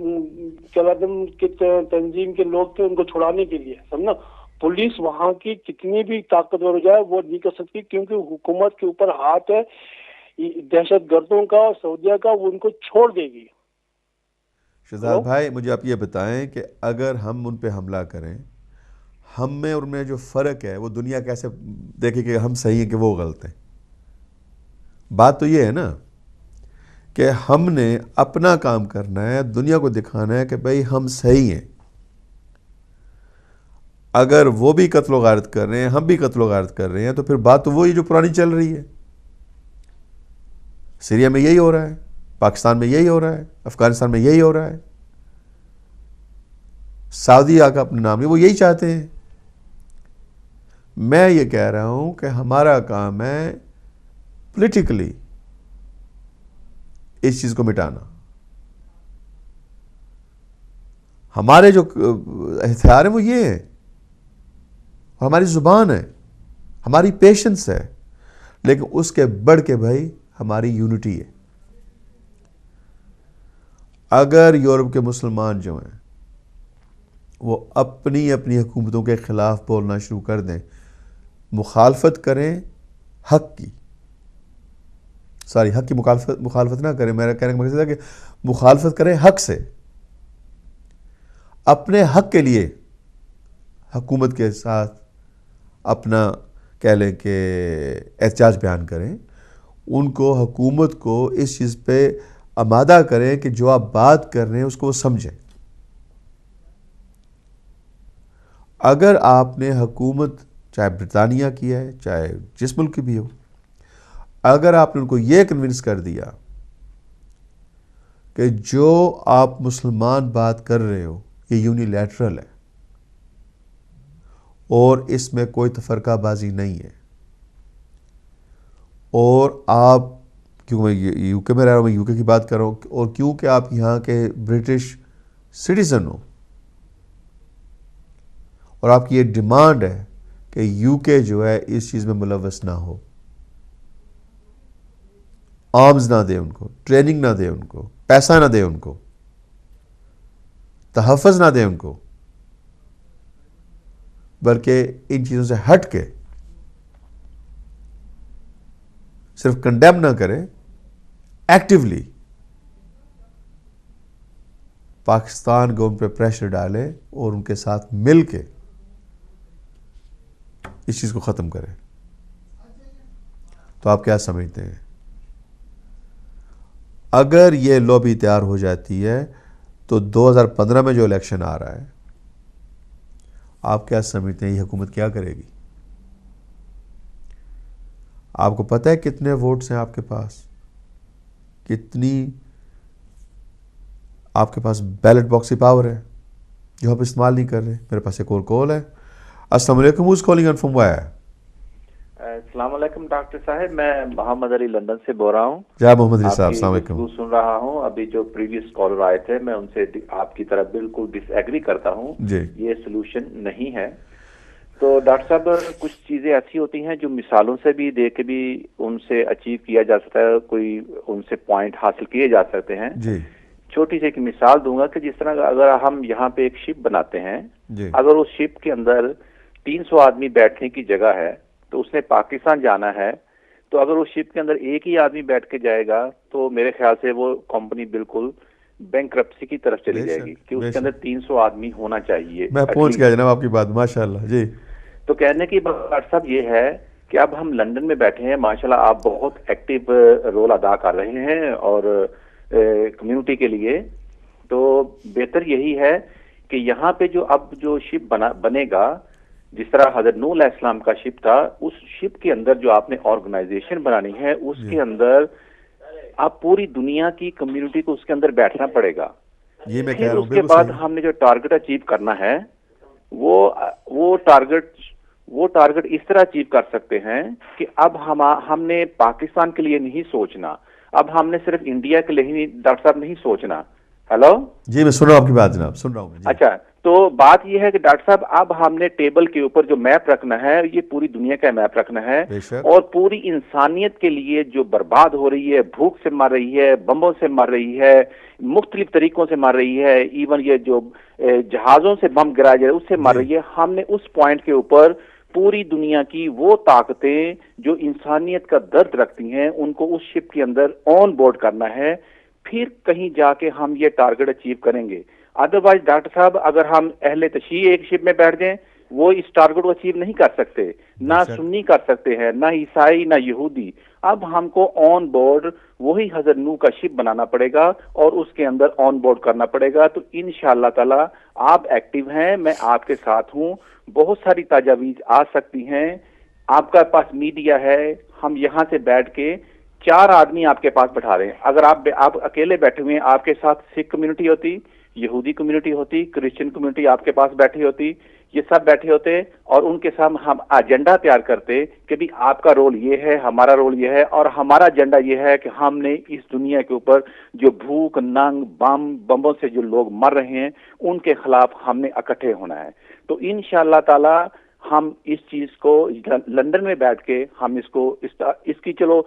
تنظیم کے لوگ تھے ان کو چھڑانے کے لیے. سمجھنا، پولیس وہاں کی کتنی بھی طاقتور ہو جائے وہ نہیں کر سکتی، کیونکہ حکومت کے اوپر ہاتھ ہے دہشت گردوں کا اور سعودیہ کا، وہ ان کو چھوڑ دے گی. شہزاد بھائی، مجھے آپ یہ بتائیں کہ اگر ہم ان پہ حملہ کریں، ہم میں اور میں جو فرق ہے وہ دنیا کیسے دیکھے کہ ہم صحیح ہیں کہ وہ غلط ہیں. بات تو یہ ہے نا کہ ہم نے اپنا کام کرنا ہے, دنیا کو دکھانا ہے کہ بھئی ہم صحیح ہیں. اگر وہ بھی قتل و غارت کر رہے ہیں, ہم بھی قتل و غارت کر رہے ہیں, تو پھر بات تو وہی جو پرانی چل رہی ہے. سیریا میں یہی ہو رہا ہے, پاکستان میں یہی ہو رہا ہے, افغانستان میں یہی ہو رہا ہے. سعودی آقا اپنے نام میں وہ یہی چاہتے ہیں. میں یہ کہہ رہا ہوں کہ ہمارا کام ہے پولیٹیکلی اس چیز کو مٹانا. ہمارے جو ہتھیار ہیں وہ یہ ہیں, ہماری زبان ہے, ہماری پیشنس ہے, لیکن اس کے بڑھ کے بھائی ہماری یونٹی ہے. اگر یورپ کے مسلمان جو ہیں وہ اپنی اپنی حکومتوں کے خلاف بولنا شروع کر دیں, مخالفت کریں حق کی, حق کی مخالفت نہ کریں, میرا کہنے کا مقصد ہے کہ مخالفت کریں حق سے, اپنے حق کے لیے حکومت کے ساتھ اپنا کہہ لیں کہ احتجاج بیان کریں, ان کو حکومت کو اس چیز پہ آمادہ کریں کہ جو آپ بات کر رہے ہیں اس کو وہ سمجھیں. اگر آپ نے حکومت چاہے برطانیہ کی ہے چاہے جس ملک کی بھی ہو, اگر آپ نے ان کو یہ کنونس کر دیا کہ جو آپ مسلمان بات کر رہے ہو یہ یونیلیٹرل ہے اور اس میں کوئی تفرقہ بازی نہیں ہے, اور آپ کیوں میں یو کے میں رہ رہا ہوں, میں یو کے کی بات کر رہا ہوں, اور کیونکہ آپ یہاں کے برٹش سٹیزن ہو اور آپ کی یہ ڈیمانڈ ہے کہ یو کے جو ہے اس چیز میں ملوث نہ ہو, آرمز نہ دے ان کو, ٹریننگ نہ دے ان کو, پیسہ نہ دے ان کو, تحفظ نہ دے ان کو, بلکہ ان چیزوں سے ہٹ کے صرف کنڈیم نہ کرے, ایکٹیولی پاکستان کو ان پہ پریشر ڈالے اور ان کے ساتھ مل کے اس چیز کو ختم کرے. تو آپ کیا سمجھتے ہیں اگر یہ لابی تیار ہو جاتی ہے تو 2015 میں جو الیکشن آ رہا ہے, آپ کیا سمجھتے ہیں یہ حکومت کیا کرے گی؟ آپ کو پتہ ہے کتنے ووٹس ہیں آپ کے پاس, کتنی آپ کے پاس بیلٹ باکس کی پاور ہے جو آپ استعمال نہیں کر رہے. میرے پاس ایک اور کال ہے. السلام علیکم, who's calling in from where? السلام علیکم ڈاکٹر صاحب, میں محمد علی لندن سے بول رہا ہوں. جی محمد علی صاحب, السلام علیکم. سن رہا ہوں ابھی جو پریویس کالر آئے تھے, میں ان سے آپ کی طرف بالکل ڈس ایگری کرتا ہوں. جی, یہ سلوشن نہیں ہے. تو ڈاکٹر صاحب کچھ چیزیں ایسی ہوتی ہیں جو مثالوں سے بھی دیکھ کے بھی ان سے اچیو کیا جا سکتا ہے, کوئی ان سے پوائنٹ حاصل کیے جا سکتے ہیں. جی, چھوٹی سی ایک مثال دوں گا کہ جس طرح اگر ہم یہاں پہ ایک شپ بناتے ہیں, جی, اگر اس شپ کے اندر 300 آدمی بیٹھنے کی جگہ ہے تو اس نے پاکستان جانا ہے, تو اگر اس شپ کے اندر ایک ہی آدمی بیٹھ کے جائے گا تو میرے خیال سے وہ کمپنی بالکل بینکرپسی کی طرف چلی جائے گی کہ اس کے اندر 300 آدمی ہونا چاہیے. میں پہنچ گیا جناب آپ کی بات, ماشاءاللہ. جی, تو کہنے کی بات سب یہ ہے کہ اب ہم لندن میں بیٹھے ہیں, ماشاءاللہ آپ بہت ایکٹیو رول ادا کر رہے ہیں اور کمیونٹی کے لیے. تو بہتر یہی ہے کہ یہاں پہ جو اب جو شپ بنے گا, جس طرح حضرت نوح علیہ السلام کا شپ تھا, اس شپ کے اندر جو آپ نے آرگنائزیشن بنانی ہے اس کے اندر آپ پوری دنیا کی کمیونٹی کو اس کے اندر بیٹھنا پڑے گا. یہ میں کہہ رہا ہوں. اس کے بعد ہم نے جو ٹارگٹ اچیو کرنا ہے وہ ٹارگٹ اس طرح اچیو کر سکتے ہیں کہ اب ہم نے پاکستان کے لیے نہیں سوچنا, اب ہم نے صرف انڈیا کے لیے ڈاکٹر صاحب نہیں سوچنا. ہیلو, جی میں سن رہا ہوں آپ کی بات جناب, سن رہا ہوں. اچھا, تو بات یہ ہے کہ ڈاکٹر صاحب اب ہم نے ٹیبل کے اوپر جو میپ رکھنا ہے یہ پوری دنیا کا میپ رکھنا ہے, اور پوری انسانیت کے لیے جو برباد ہو رہی ہے, بھوک سے مر رہی ہے, بمبوں سے مر رہی ہے, مختلف طریقوں سے مر رہی ہے, ایون یہ جو جہازوں سے بم گرائے جائے اس سے مر رہی ہے. ہم نے اس پوائنٹ کے اوپر پوری دنیا کی وہ طاقتیں جو انسانیت کا درد رکھتی ہیں ان کو اس شپ کے اندر آن بورڈ کرنا ہے, پھر کہیں جا کے ہم یہ ٹارگٹ اچیو کریں گے. ادروائز ڈاکٹر صاحب اگر ہم اہل تشیع ایک شپ میں بیٹھ جائیں وہ اس ٹارگٹ کو اچیو نہیں کر سکتے، نہ سنی کر سکتے ہیں، نہ عیسائی، نہ یہودی. اب ہم کو آن بورڈ وہی حضرت نوح کا شپ بنانا پڑے گا اور اس کے اندر آن بورڈ کرنا پڑے گا. تو انشاءاللہ تعالی آپ ایکٹیو ہیں، میں آپ کے ساتھ ہوں. بہت ساری تجاویز آ سکتی ہیں، آپ کا پاس میڈیا ہے، ہم یہاں سے بیٹھ کے 4 آدمی آپ کے پاس بٹھا رہے ہیں. اگر آپ اکیلے بیٹھے ہوئے ہیں، آپ کے ساتھ سکھ کمیونٹی ہوتی، یہودی کمیونٹی ہوتی، کرسچن کمیونٹی آپ کے پاس بیٹھی ہوتی، یہ سب بیٹھے ہوتے اور ان کے ساتھ ہم ایجنڈا تیار کرتے کہ بھی آپ کا رول یہ ہے، ہمارا رول یہ ہے، اور ہمارا ایجنڈا یہ ہے کہ ہم نے اس دنیا کے اوپر جو بھوک، ننگ، بمبوں سے جو لوگ مر رہے ہیں ان کے خلاف ہم نے اکٹھے ہونا ہے. تو انشاءاللہ تعالی ہم اس چیز کو لندن میں بیٹھ کے ہم اس کی چلو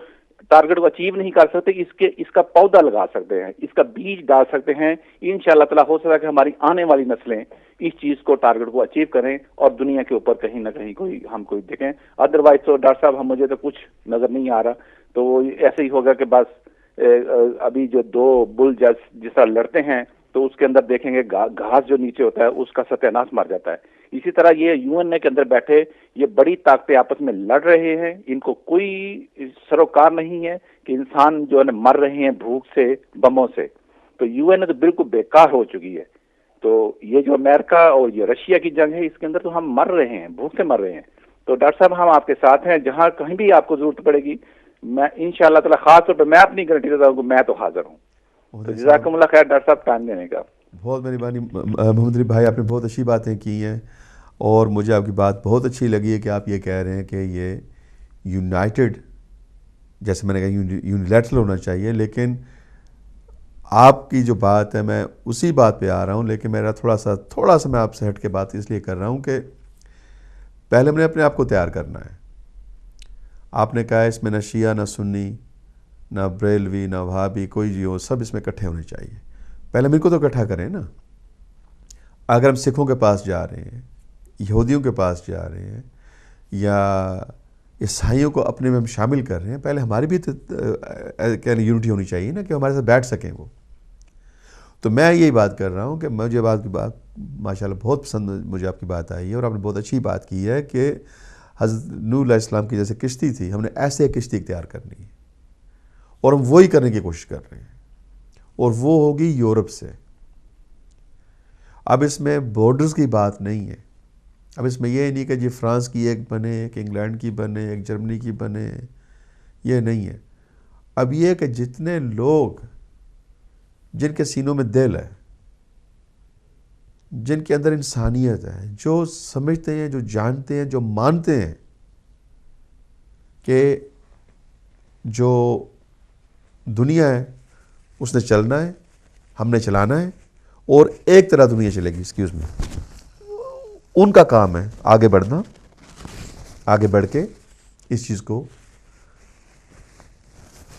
ٹارگٹ کو اچیو نہیں کر سکتے، اس کا پودا لگا سکتے ہیں، اس کا بیج ڈال سکتے ہیں. انشاءاللہ تعالی ہو سکتا ہے کہ ہماری آنے والی نسلیں اس چیز کو ٹارگٹ کو اچیو کریں اور دنیا کے اوپر کہیں نہ کہیں ہم کوئی دیکھیں. ادروائز تو ڈاکٹر صاحب مجھے تو کچھ نظر نہیں آ رہا. تو وہ ایسے ہی ہوگا کہ بس ابھی جو 2 بل جس طرح لڑتے ہیں تو اس کے اندر دیکھیں گے گھاس جو نیچے ہوتا ہے اس کا ستیہ ناش مر جاتا ہے. اسی طرح یہ UN کے اندر بیٹھے یہ بڑی طاقتیں آپس میں لڑ رہے ہیں، ان کو کوئی سروکار نہیں ہے کہ انسان جو ہے مر رہے ہیں بھوک سے، بموں سے. تو UN تو بالکل بیکار ہو چکی ہے. تو یہ جو امریکہ اور یہ رشیا کی جنگ ہے اس کے اندر تو ہم مر رہے ہیں، بھوک سے مر رہے ہیں. تو ڈاکٹر صاحب ہم آپ کے ساتھ ہیں، جہاں کہیں بھی آپ کو ضرورت پڑے گی میں انشاءاللہ تعالی خاص طور پہ میں اپنی گارنٹی دیتا ہوں کہ میں تو حاضر ہوں. تو جزاکم اللہ خیر ڈاکٹر صاحب ٹائم دینے کا. بہت مہربانی محمد علی بھائی، آپ نے بہت اچھی باتیں کی ہیں اور مجھے آپ کی بات بہت اچھی لگی ہے کہ آپ یہ کہہ رہے ہیں کہ یہ یونائٹڈ، جیسے میں نے کہا یونیلیٹرل ہونا چاہیے. لیکن آپ کی جو بات ہے میں اسی بات پہ آ رہا ہوں، لیکن میرا تھوڑا سا میں آپ سے ہٹ کے بات اس لیے کر رہا ہوں کہ پہلے میں نے اپنے آپ کو تیار کرنا ہے. آپ نے کہا اس میں نہ شیعہ، نہ سنی، نہ بریلوی، نہ وہابی، کوئی جی ہو، سب اس میں اکٹھے ہونے چاہیے. پہلے میرے کو تو اکٹھا کریں نا. اگر ہم سکھوں کے پاس جا رہے ہیں، یہودیوں کے پاس جا رہے ہیں یا عیسائیوں کو اپنے میں ہم شامل کر رہے ہیں، پہلے ہماری بھی یونٹی ہونی چاہیے نا کہ ہمارے ساتھ بیٹھ سکیں وہ. تو میں یہی بات کر رہا ہوں کہ مجھے بات ماشاءاللہ بہت پسند مجھے آپ کی بات آئی ہے اور آپ نے بہت اچھی بات کی ہے کہ حضرت نوح علیہ السلام کی جیسے کشتی تھی، ہم نے ایسے ایک کشتی اختیار کرنی ہے اور ہم وہی کرنے کی کوشش کر رہے ہیں اور وہ ہوگی یورپ سے. اب اس میں بارڈرز کی بات نہیں ہے. اب اس میں یہ نہیں کہ جی فرانس کی ایک بنے، ایک انگلینڈ کی بنے، ایک جرمنی کی بنے، یہ نہیں ہے. اب یہ کہ جتنے لوگ جن کے سینوں میں دل ہے، جن کے اندر انسانیت ہے، جو سمجھتے ہیں، جو جانتے ہیں، جو مانتے ہیں کہ جو دنیا ہے اس نے چلنا ہے، ہم نے چلانا ہے اور ایک طرح دنیا چلے گی. ایکسکیوز می، ان کا کام ہے آگے بڑھنا، آگے بڑھ کے اس چیز کو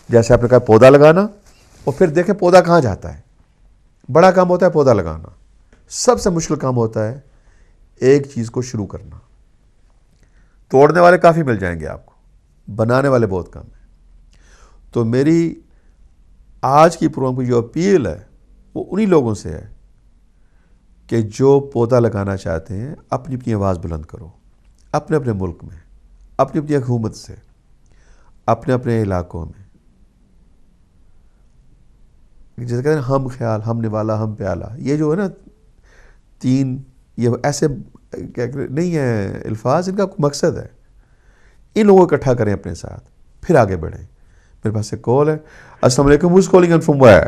جیسے آپ نے کہا پودا لگانا، اور پھر دیکھیں پودا کہاں جاتا ہے. بڑا کام ہوتا ہے پودا لگانا، سب سے مشکل کام ہوتا ہے ایک چیز کو شروع کرنا. توڑنے والے کافی مل جائیں گے آپ کو، بنانے والے بہت کم ہیں. تو میری آج کی پروگرام کی جو اپیل ہے وہ انہی لوگوں سے ہے کہ جو پودا لگانا چاہتے ہیں اپنی اپنی آواز بلند کرو، اپنے اپنے ملک میں، اپنی اپنی حکومت سے، اپنے اپنے علاقوں میں. جیسے کہتے ہیں ہم خیال، ہم نوالا، ہم پیالہ، یہ جو ہے نا 3 یہ ایسے نہیں ہے الفاظ، ان کا مقصد ہے ان لوگوں کو اکٹھا کریں اپنے ساتھ، پھر آگے بڑھیں. میرے پاس ایک کال ہے. السلام علیکم. Who's calling in from where?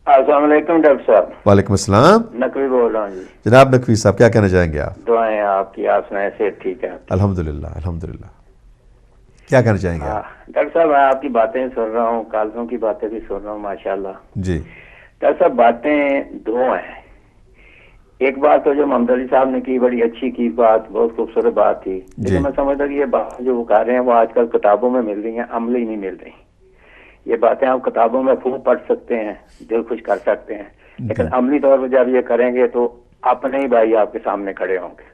السلام علیکم ڈاکٹر صاحب. وعلیکم السلام. نقوی بول رہا ہوں جی. جناب نقوی صاحب کیا کہنا چاہیں گے آپ؟ دعائیں آپ کی، آپ سنائیں صحت ٹھیک ہے؟ الحمدللہ الحمدللہ. کیا کہنا چاہیں گے آپ؟ ڈاکٹر صاحب میں آپ کی باتیں سن رہا ہوں، کالوں کی باتیں بھی سن رہا ہوں ماشاءاللہ. جی ڈاکٹر صاحب باتیں 2 ہیں. ایک بات تو جو محمد علی صاحب نے کی بڑی اچھی کی بات، بہت خوبصورت بات تھی، لیکن میں سمجھتا کہ یہ بات جو وہ کہہ رہے ہیں وہ آج کل کتابوں میں مل رہی ہیں، عملی نہیں مل رہی. یہ باتیں آپ کتابوں میں خوب پڑھ سکتے ہیں، دل خوش کر سکتے ہیں، لیکن عملی طور پر جب یہ کریں گے تو اپنے ہی بھائی آپ کے سامنے کھڑے ہوں گے.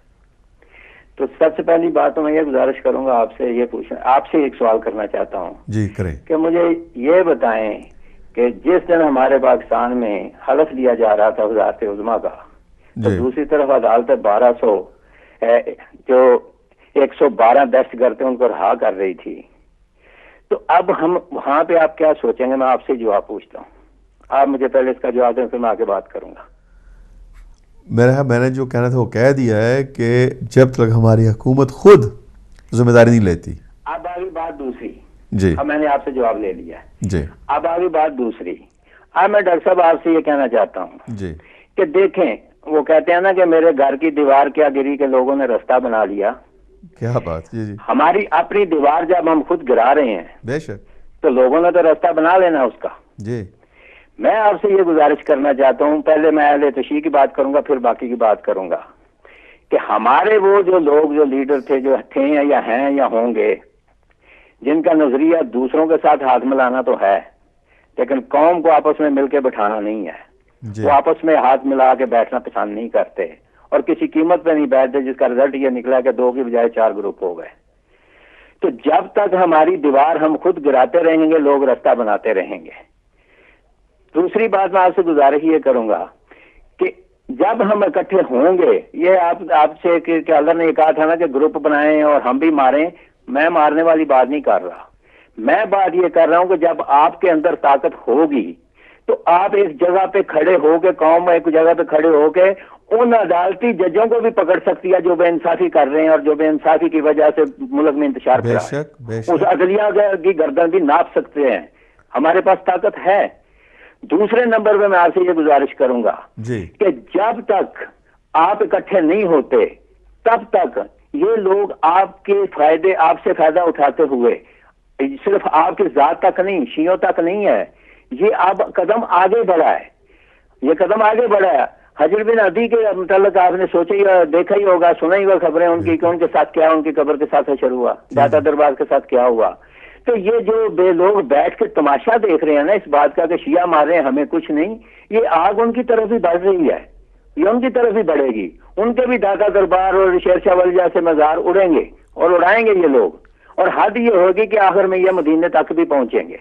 تو سب سے پہلی بات تو میں یہ گزارش کروں گا آپ سے، یہ پوچھنا آپ سے ایک سوال کرنا چاہتا ہوں. جی کریں. کہ مجھے یہ بتائیں کہ جس دن ہمارے پاکستان میں حلف لیا جا رہا تھا وزارت عظمیٰ کا، تو دوسری طرف عدالت 1200 جو 112 دہشت گرد ان کو رہا کر رہی تھی. تو اب ہم وہاں پہ آپ کیا سوچیں گے؟ میں آپ سے جواب پوچھتا ہوں, آپ مجھے پہلے اس کا جواب دیں, پھر میں آگے بات کروں گا. میں نے جو کہنا تھا وہ کہہ دیا ہے کہ جب تک ہماری حکومت خود ذمہ داری نہیں لیتی. اب آگے بات دوسری. جی اب میں نے آپ سے جواب لے لیا ہے. جی اب آگے بات دوسری. اب میں ڈاکٹر صاحب آپ سے یہ کہنا چاہتا ہوں جی کہ دیکھیں, وہ کہتے ہیں نا کہ میرے گھر کی دیوار کیا گری کہ لوگوں نے رستہ بنا لیا. کیا بات. جی جی ہماری اپنی دیوار جب ہم خود گرا رہے ہیں بے شک. تو لوگوں نے تو رستہ بنا لینا اس کا. جی میں آپ سے یہ گزارش کرنا چاہتا ہوں, پہلے میں اہل تشیع کی بات کروں گا, پھر باقی کی بات کروں گا, کہ ہمارے وہ جو لوگ جو لیڈر تھے, جو تھے یا ہیں یا ہوں گے, جن کا نظریہ دوسروں کے ساتھ ہاتھ ملانا تو ہے لیکن قوم کو آپس میں مل کے بٹھانا نہیں ہے. جی وہ آپس میں ہاتھ ملا کے بیٹھنا پسند نہیں کرتے اور کسی قیمت پہ نہیں بیٹھتے, جس کا رزلٹ یہ نکلا کہ 2 کی بجائے 4 گروپ ہو گئے. تو جب تک ہماری دیوار ہم خود گراتے رہیں گے, لوگ رستہ بناتے رہیں گے. دوسری بات میں آپ سے گزارش یہ کروں گا کہ جب ہم اکٹھے ہوں گے, یہ آپ سے کہ اللہ نے یہ کہا تھا نا کہ گروپ بنائیں اور ہم بھی ماریں, میں مارنے والی بات نہیں کر رہا. میں بات یہ کر رہا ہوں کہ جب آپ کے اندر طاقت ہوگی تو آپ ایک جگہ پہ کھڑے ہو کے, قوم ایک جگہ پہ کھڑے ہو کے ان عدالتی ججوں کو بھی پکڑ سکتی ہے جو بے انصافی کر رہے ہیں اور جو بے انصافی کی وجہ سے ملک میں انتشار بے کر رہا شک بے ہے. شک. اس عدلیہ کی گردن بھی ناپ سکتے ہیں, ہمارے پاس طاقت ہے. دوسرے نمبر پہ میں آپ سے یہ گزارش کروں گا جی کہ جب تک آپ اکٹھے نہیں ہوتے تب تک یہ لوگ آپ کے فائدے, آپ سے فائدہ اٹھاتے ہوئے صرف آپ کی ذات تک نہیں, شیعوں تک نہیں ہے, یہ اب قدم آگے بڑھا ہے. یہ قدم آگے بڑھا ہے. حجر بن عدی کے متعلق آپ نے سوچا ہی, دیکھا ہی ہوگا, سنا ہی ہوگا خبریں ان کی کہ ان کے ساتھ کیا, ان کی قبر کے ساتھ حشر ہوا, داتا دربار کے ساتھ کیا ہوا. تو یہ جو بے لوگ بیٹھ کے تماشا دیکھ رہے ہیں نا اس بات کا کہ شیعہ مار رہے ہیں ہمیں کچھ نہیں, یہ آگ ان کی طرف ہی بڑھ رہی ہے, یہ ان کی طرف ہی بڑھے گی. ان کے بھی داتا دربار اور شیر شاہ ولی جیسے مزار اڑیں گے اور اڑائیں گے یہ لوگ, اور حد یہ ہوگی کہ آخر میں یہ مدینے تک بھی پہنچیں گے.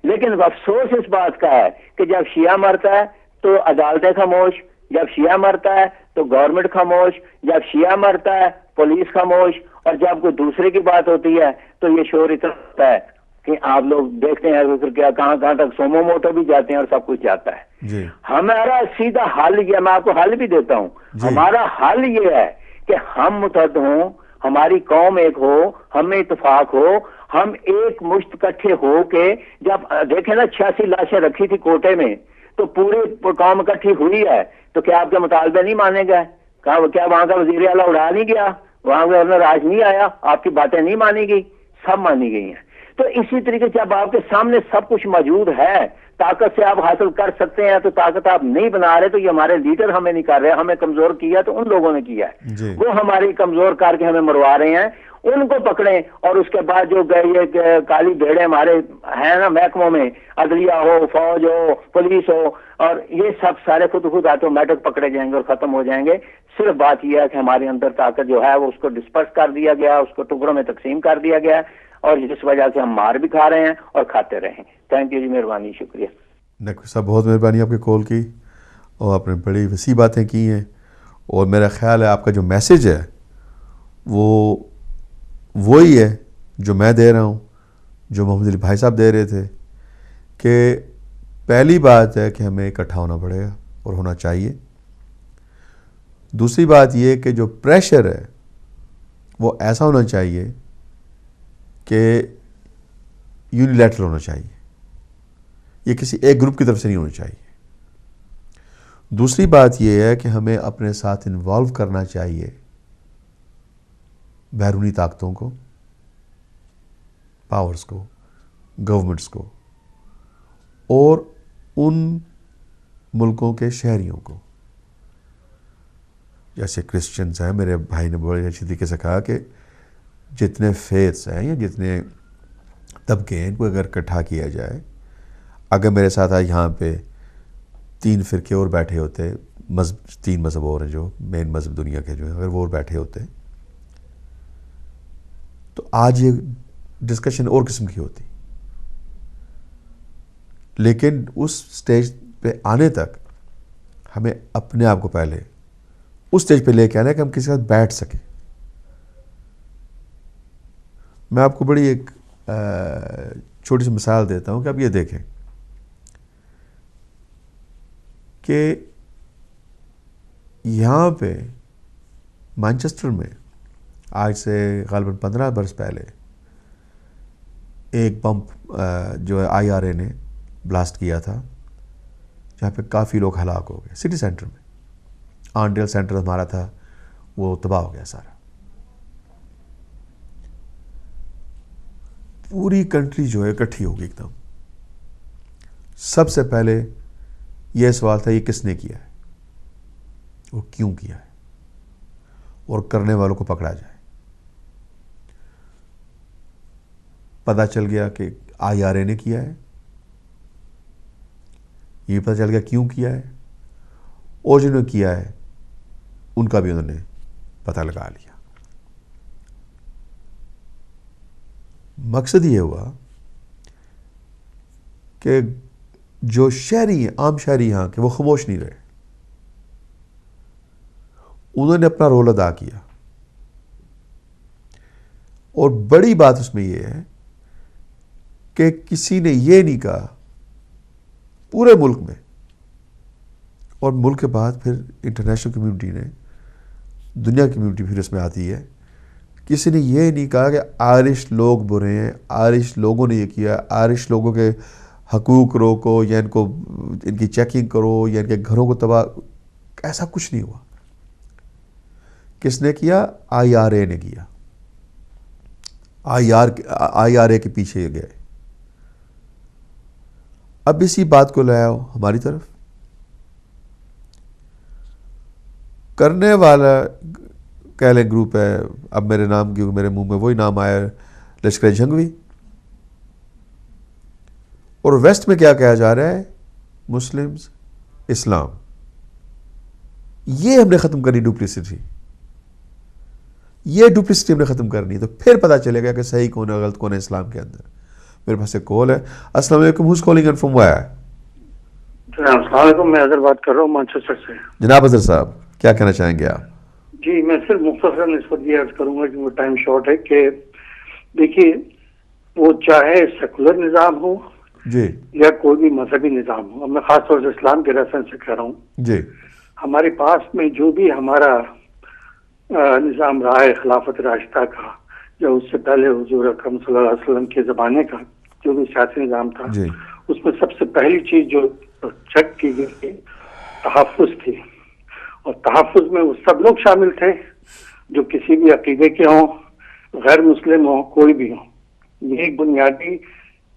لیکن افسوس اس بات کا ہے کہ جب شیعہ مرتا ہے تو عدالتیں خاموش, جب شیعہ مرتا ہے تو گورنمنٹ خاموش, جب شیعہ مرتا ہے پولیس خاموش, اور جب کوئی دوسرے کی بات ہوتی ہے تو یہ شور اتنا ہوتا ہے کہ آپ لوگ دیکھتے ہیں پھر کیا کہاں تک سومو موٹو بھی جاتے ہیں اور سب کچھ جاتا ہے. جی ہمارا سیدھا حل یہ, میں آپ کو حل بھی دیتا ہوں, ہمارا حل یہ ہے کہ ہم متحد ہوں, ہماری قوم ایک ہو, ہم میں اتفاق ہو, ہم ایک مشت اکٹھے ہو کے, جب دیکھیں نا 86 لاشیں رکھی تھی کوٹے میں تو پوری قوم اکٹھی ہوئی ہے, تو کیا آپ کے مطالبے نہیں مانے گئے؟ کیا وہاں کا وزیر اعلیٰ اڑا نہیں گیا, وہاں گورنر راج نہیں آیا, آپ کی باتیں نہیں مانی گئی؟ سب مانی گئی ہیں. تو اسی طریقے سے جب آپ کے سامنے سب کچھ موجود ہے, طاقت سے آپ حاصل کر سکتے ہیں, تو طاقت آپ نہیں بنا رہے, تو یہ ہمارے لیڈر ہمیں نہیں کر رہے, ہمیں کمزور کیا تو ان لوگوں نے کیا ہے. وہ ہماری کمزور کر کے ہمیں مروا رہے ہیں, ان کو پکڑیں. اور اس کے بعد جو یہ کالی بھیڑیں ہمارے ہیں نا محکموں میں, عدلیہ ہو, فوج ہو, پولیس ہو, اور یہ سب سارے خود آٹومیٹک پکڑے جائیں گے اور ختم ہو جائیں گے. صرف بات یہ ہے کہ ہمارے اندر طاقت جو ہے وہ اس کو ڈسپرس کر دیا گیا, اس کو ٹکڑوں میں تقسیم کر دیا گیا, اور جس وجہ سے ہم مار بھی کھا رہے ہیں اور کھاتے رہیں گے. تھینک یو جی, مہربانی, شکریہ. نقوی صاحب بہت مہربانی آپ کے کال کی, اور آپ نے بڑی وسیع باتیں کی ہیں, اور میرا خیال ہے آپ کا جو میسیج ہے وہ وہی ہے جو میں دے رہا ہوں, جو محمد علی بھائی صاحب دے رہے تھے, کہ پہلی بات ہے کہ ہمیں اکٹھا ہونا پڑے گا اور ہونا چاہیے. دوسری بات یہ کہ جو پریشر ہے وہ ایسا ہونا چاہیے کہ یونیلیٹرل ہونا چاہیے, یہ کسی ایک گروپ کی طرف سے نہیں ہونا چاہیے. دوسری بات یہ ہے کہ ہمیں اپنے ساتھ انوالو کرنا چاہیے بیرونی طاقتوں کو, پاورز کو, گورنمنٹس کو, اور ان ملکوں کے شہریوں کو. جیسے کرسچنز ہیں, میرے بھائی نے بڑے اچھی طریقے سے کہا کہ جتنے فیتھس ہیں یا جتنے طبقے ہیں, ان کو اگر اکٹھا کیا جائے, اگر میرے ساتھ آج یہاں پہ 3 فرقے اور بیٹھے ہوتے, 3 مذہب اور ہیں جو مین مذہب دنیا کے جو ہیں, اگر وہ اور بیٹھے ہوتے تو آج یہ ڈسکشن اور قسم کی ہوتی. لیکن اس سٹیج پہ آنے تک ہمیں اپنے آپ کو پہلے اس سٹیج پہ لے کے آنا ہے کہ ہم کسی کے ساتھ بیٹھ سکیں. میں آپ کو بڑی ایک چھوٹی سی مثال دیتا ہوں کہ آپ یہ دیکھیں کہ یہاں پہ مانچسٹر میں آج سے غالباً 15 برس پہلے ایک بمپ جو ہے IRA نے بلاسٹ کیا تھا جہاں پہ کافی لوگ ہلاک ہو گئے. سٹی سینٹر میں آنڈیل سینٹر ہمارا تھا, وہ تباہ ہو گیا سارا. پوری کنٹری جو ہے اکٹھی ہوگی ایک دم. سب سے پہلے یہ سوال تھا یہ کس نے کیا ہے اور کیوں کیا ہے, اور کرنے والوں کو پکڑا جائے. پتہ چل گیا کہ IRA نے کیا ہے, یہ پتہ چل گیا کیوں کیا ہے, اور جنہوں نے کیا ہے ان کا بھی انہوں نے پتہ لگا لیا. مقصد یہ ہوا کہ جو شہری ہیں, عام شہری یہاں کے, وہ خاموش نہیں رہے. انہوں نے اپنا رول ادا کیا. اور بڑی بات اس میں یہ ہے کہ کسی نے یہ نہیں کہا پورے ملک میں, اور ملک کے بعد پھر انٹرنیشنل کمیونٹی نے, دنیا کی کمیونٹی پھر اس میں آتی ہے, کسی نے یہ نہیں کہا کہ آئرش لوگ برے ہیں, آئرش لوگوں نے یہ کیا, آئرش لوگوں کے حقوق روکو, یا ان کی چیکنگ کرو, یا ان کے گھروں کو تباہ. ایسا کچھ نہیں ہوا. کس نے کیا؟ IRA نے کیا. IRA کے پیچھے گئے. اب اسی بات کو لے آؤ ہماری طرف. کرنے والا کہہ لیں گروپ ہے, اب میرے نام کی میرے منہ میں وہی نام آیا, لشکر جھنگوی. اور ویسٹ میں کیا کہا جا رہا ہے؟ مسلمز, اسلام. یہ ہم نے ختم کرنی ڈپلیسٹی. یہ ڈپلیسٹی ہم نے ختم کرنی, تو پھر پتہ چلے گا کہ صحیح کون ہے, غلط کون ہے اسلام کے اندر. میرے پاس ایک کال ہے. السلام علیکم. Who's calling and from where? السلام علیکم, میں اظہر بات کر رہا ہوں مانچسٹر سے. جناب اظہر صاحب, کیا کہنا چاہیں گے آپ؟ جی, میں صرف مختصراً اس وقت یہ عرض کروں گا کہ ٹائم شارٹ ہے کہ دیکھیے, وہ چاہے سیکولر نظام ہو جی یا کوئی بھی مذہبی نظام ہو, میں خاص طور سے اسلام کے ریفرنس سے کہہ رہا ہوں, جی, ہمارے پاس میں جو بھی ہمارا نظام رہا ہے خلافت راشدہ کا, یا اس سے پہلے حضور اکرم صلی اللہ علیہ وسلم کے زمانے کا جو بھی سیاسی نظام تھا, جی, اس میں سب سے پہلی چیز جو چیک کی گئی تھی تحفظ تھی. اور تحفظ میں وہ سب لوگ شامل تھے جو کسی بھی عقیدے کے ہوں, غیر مسلم ہوں, کوئی بھی ہوں. یہ ایک بنیادی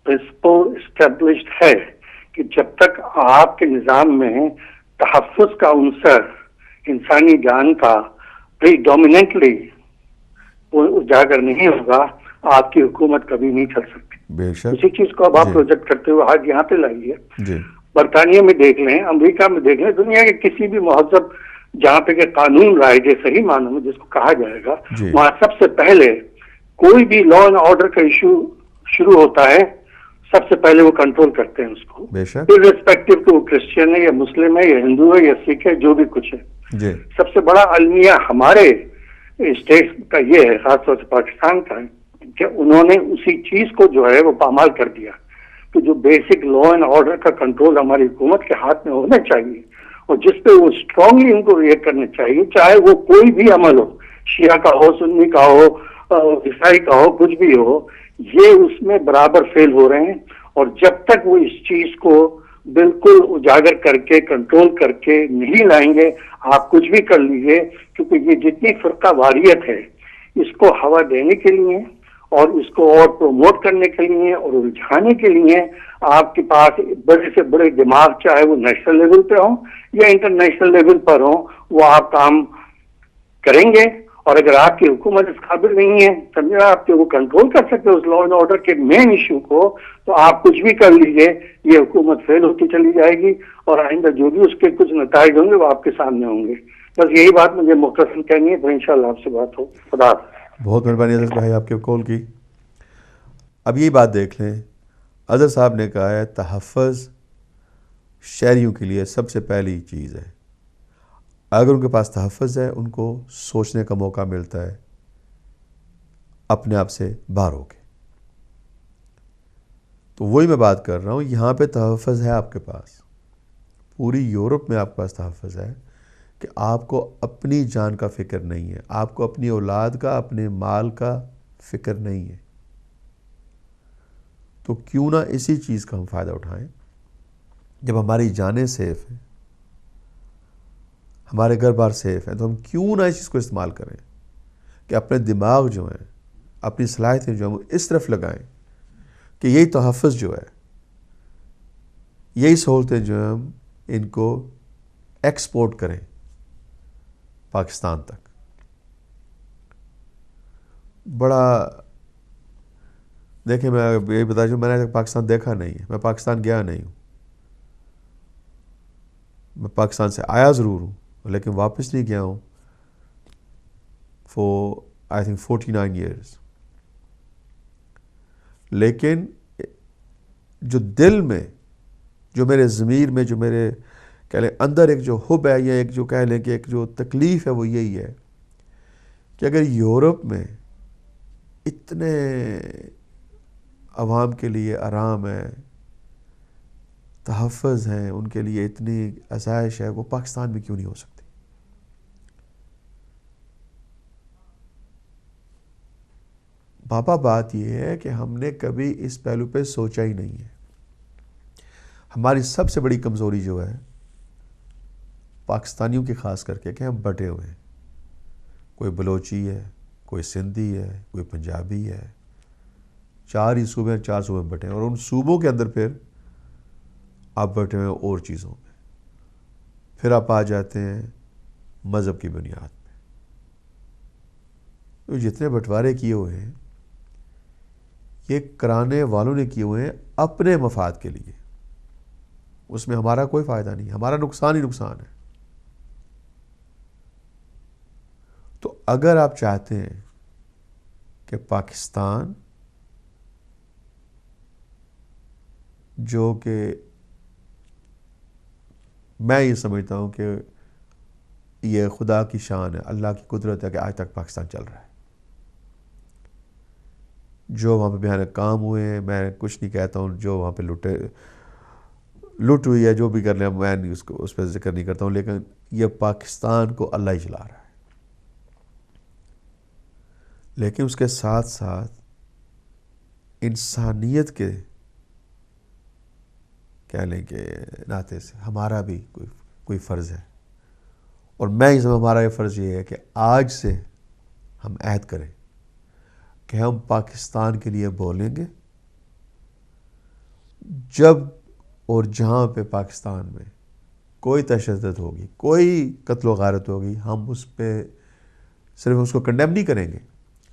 پرنسپل اسٹیبلشڈ ہے کہ جب تک آپ کے نظام میں تحفظ کا عنصر انسانی جان کا ڈومیننٹلی اجاگر نہیں ہوگا, آپ کی حکومت کبھی نہیں چل سکتی. بے شک. اسی چیز کو اب آپ پروجیکٹ کرتے ہوئے آج یہاں پہ لائیے. جی, برطانیہ میں دیکھ لیں, امریکہ میں دیکھ لیں, دنیا کے کسی بھی مہذب جہاں پہ کہ قانون رائج صحیح معنوں میں جس کو کہا جائے گا, وہاں سب سے پہلے کوئی بھی لا اینڈ آرڈر کا ایشو شروع ہوتا ہے, سب سے پہلے وہ کنٹرول کرتے ہیں اس کو, ریسپیکٹو کہ وہ کرسچن ہے یا مسلم ہے یا ہندو ہے یا سکھ ہے, جو بھی کچھ ہے. سب سے بڑا المیہ ہمارے اسٹیٹ کا یہ ہے, خاص طور سے پاکستان کا ہے, کہ انہوں نے اسی چیز کو جو ہے وہ پامال کر دیا کہ جو بیسک لا اینڈ آرڈر کا کنٹرول ہماری حکومت کے ہاتھ میں ہونا چاہیے, اور جس پہ وہ اسٹرانگلی ان کو ریئیکٹ کرنا چاہیے, چاہے وہ کوئی بھی عمل ہو, شیعہ کا ہو, سنی کا ہو, عیسائی کا ہو, کچھ بھی ہو, یہ اس میں برابر فیل ہو رہے ہیں. اور جب تک وہ اس چیز کو بالکل اجاگر کر کے کنٹرول کر کے نہیں لائیں گے, آپ کچھ بھی کر لیجیے, کیونکہ یہ جتنی فرقہ واریت ہے اس کو ہوا دینے کے لیے اور اس کو اور پروموٹ کرنے کے لیے اور الجھانے کے لیے آپ کے پاس بڑے سے بڑے دماغ, چاہے وہ نیشنل لیول پہ ہوں یا انٹرنیشنل لیول پر ہوں, وہ آپ کام کریں گے. اور اگر آپ کی حکومت اس قابل نہیں ہے, سمجھے آپ کے وہ کنٹرول کر سکتے اس لا اینڈ آرڈر کے مین ایشو کو, تو آپ کچھ بھی کر لیجئے, یہ حکومت فیل ہوتی چلی جائے گی, اور آئندہ جو بھی اس کے کچھ نتائج ہوں گے وہ آپ کے سامنے ہوں گے. بس یہی بات مجھے مختصر کہنی ہے, تو انشاءاللہ آپ سے بات ہو. خدا حافظ. بہت مہربانی اظہر بھائی آپ کے کال کی. اب یہی بات دیکھ لیں, اظہر صاحب نے کہا ہے تحفظ شہریوں کے لیے سب سے پہلی چیز ہے. اگر ان کے پاس تحفظ ہے ان کو سوچنے کا موقع ملتا ہے اپنے آپ سے باہر ہو کے. تو وہی میں بات کر رہا ہوں, یہاں پہ تحفظ ہے آپ کے پاس, پوری یورپ میں آپ کے پاس تحفظ ہے کہ آپ کو اپنی جان کا فکر نہیں ہے, آپ کو اپنی اولاد کا, اپنے مال کا فکر نہیں ہے. تو کیوں نہ اسی چیز کا ہم فائدہ اٹھائیں. جب ہماری جانیں سیف ہیں, ہمارے گھر بار سیف ہیں, تو ہم کیوں نہ اس چیز کو استعمال کریں کہ اپنے دماغ جو ہیں, اپنی صلاحیتیں جو ہم اس طرف لگائیں کہ یہی تحفظ جو ہے, یہی سہولتیں جو ہیں, ہم ان کو ایکسپورٹ کریں پاکستان تک. بڑا دیکھیں, میں یہ بتا دوں, میں نے پاکستان دیکھا نہیں ہے, میں پاکستان گیا نہیں ہوں, میں پاکستان سے آیا ضرور ہوں لیکن واپس نہیں گیا ہوں فور آئی تھنک 49 ایئرس. لیکن جو دل میں, جو میرے ضمیر میں, جو میرے کہہ لیں اندر ایک جو حب ہے, یا ایک جو کہہ لیں کہ ایک جو تکلیف ہے, وہ یہی ہے کہ اگر یورپ میں اتنے عوام کے لیے آرام ہے, تحفظ ہیں, ان کے لیے اتنی آسائش ہے, وہ پاکستان میں کیوں نہیں ہو سکتی؟ بابا بات یہ ہے کہ ہم نے کبھی اس پہلو پہ سوچا ہی نہیں ہے. ہماری سب سے بڑی کمزوری جو ہے پاکستانیوں کی خاص کر کے کہ ہم بٹے ہوئے ہیں. کوئی بلوچی ہے, کوئی سندھی ہے, کوئی پنجابی ہے, 4 ہی صوبے ہیں, 4 صوبے میں بٹے ہیں, اور ان صوبوں کے اندر پھر آپ بیٹھے ہوئے اور چیزوں میں. پھر آپ آ جاتے ہیں مذہب کی بنیاد پہ. تو جتنے بٹوارے کیے ہوئے ہیں یہ کرانے والوں نے کیے ہوئے ہیں اپنے مفاد کے لیے. اس میں ہمارا کوئی فائدہ نہیں, ہمارا نقصان ہی نقصان ہے. تو اگر آپ چاہتے ہیں کہ پاکستان جو کہ میں یہ سمجھتا ہوں کہ یہ خدا کی شان ہے, اللہ کی قدرت ہے کہ آج تک پاکستان چل رہا ہے. جو وہاں پہ بھیانک کام ہوئے ہیں, میں کچھ نہیں کہتا ہوں, جو وہاں پہ لٹ ہوئی ہے, جو بھی کر لیں, میں اس پہ ذکر نہیں کرتا ہوں, لیکن یہ پاکستان کو اللہ ہی چلا رہا ہے. لیکن اس کے ساتھ ساتھ انسانیت کے کہہ لیں کہ ناطے سے ہمارا بھی کوئی فرض ہے. اور میں اس میں ہمارا یہ فرض یہ ہے کہ آج سے ہم عہد کریں کہ ہم پاکستان کے لیے بولیں گے جب اور جہاں پہ پاکستان میں کوئی تشدد ہوگی, کوئی قتل و غارت ہوگی, ہم اس پہ صرف اس کو کنڈیم نہیں کریں گے,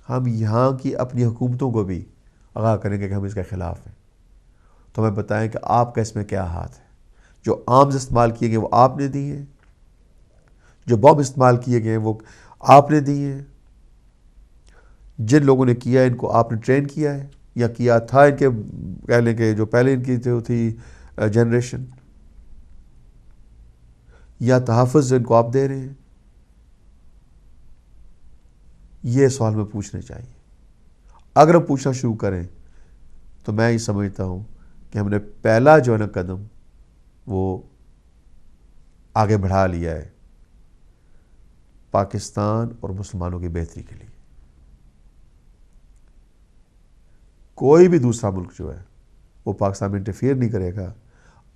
ہم یہاں کی اپنی حکومتوں کو بھی آگاہ کریں گے کہ ہم اس کے خلاف ہیں. تو ہمیں بتائیں کہ آپ کا اس میں کیا ہاتھ ہے. جو آرمز استعمال کیے گئے وہ آپ نے دی ہیں, جو بم استعمال کیے گئے وہ آپ نے دی ہیں, جن لوگوں نے کیا ان کو آپ نے ٹرین کیا ہے یا کیا تھا ان کے کہہ لیں کہ جو پہلے ان کی جو تھی جنریشن, یا تحفظ ان کو آپ دے رہے ہیں. یہ سوال میں پوچھنے چاہیے. اگر ہم پوچھنا شروع کریں تو میں یہ سمجھتا ہوں کہ ہم نے پہلا جو ہے نا قدم وہ آگے بڑھا لیا ہے پاکستان اور مسلمانوں کی بہتری کے لیے. کوئی بھی دوسرا ملک جو ہے وہ پاکستان میں انٹرفیئر نہیں کرے گا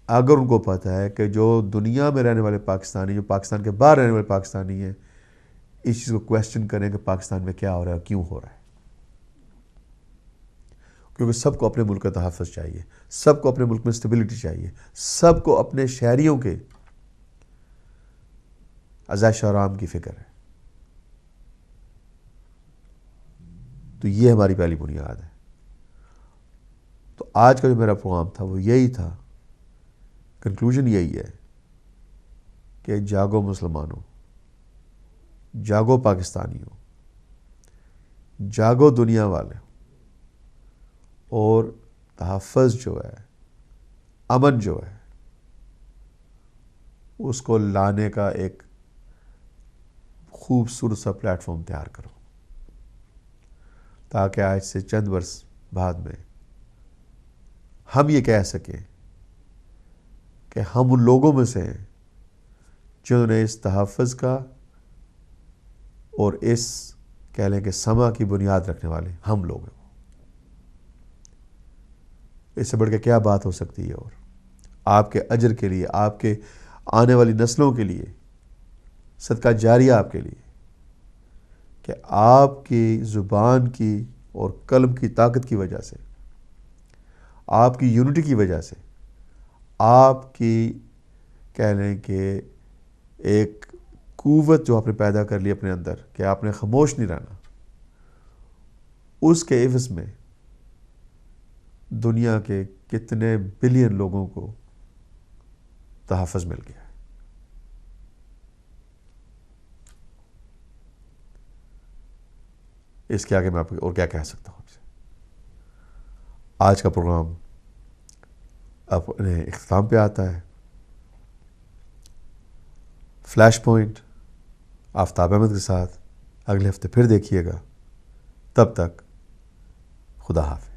اگر ان کو پتہ ہے کہ جو دنیا میں رہنے والے پاکستانی, جو پاکستان کے باہر رہنے والے پاکستانی ہیں, اس چیز کو کویسچن کریں کہ پاکستان میں کیا ہو رہا ہے, کیوں ہو رہا ہے. کیونکہ سب کو اپنے ملک کا تحفظ چاہیے, سب کو اپنے ملک میں اسٹیبلٹی چاہیے, سب کو اپنے شہریوں کے عزائش و آرام کی فکر ہے. تو یہ ہماری پہلی بنیاد ہے. تو آج کا جو میرا پروگرام تھا وہ یہی تھا, کنکلوژن یہی ہے کہ جاگو مسلمانوں, جاگو پاکستانیوں, جاگو دنیا والے, اور تحفظ جو ہے, امن جو ہے, اس کو لانے کا ایک خوبصورت سا پلیٹ فارم تیار کرو تاکہ آج سے چند برس بعد میں ہم یہ کہہ سکیں کہ ہم ان لوگوں میں سے ہیں جنہوں نے اس تحفظ کا اور اس کہہ لیں کہ سما کی بنیاد رکھنے والے ہم لوگ ہیں. اس سے بڑھ کے کیا بات ہو سکتی ہے؟ اور آپ کے اجر کے لیے، آپ کے آنے والی نسلوں کے لیے صدقہ جاریہ آپ کے لیے کہ آپ کی زبان کی اور قلم کی طاقت کی وجہ سے، آپ کی یونٹی کی وجہ سے، آپ کی کہہ لیں کہ ایک قوت جو آپ نے پیدا کر لی اپنے اندر کہ آپ نے خاموش نہیں رہنا، اس کے عوض میں دنیا کے کتنے بلین لوگوں کو تحفظ مل گیا ہے. اس کے آگے میں آپ کو اور کیا کہہ سکتا ہوں آپ سے. آج کا پروگرام اپنے اختتام پہ آتا ہے. فلیش پوائنٹ آفتاب احمد کے ساتھ اگلے ہفتے پھر دیکھیے گا. تب تک خدا حافظ.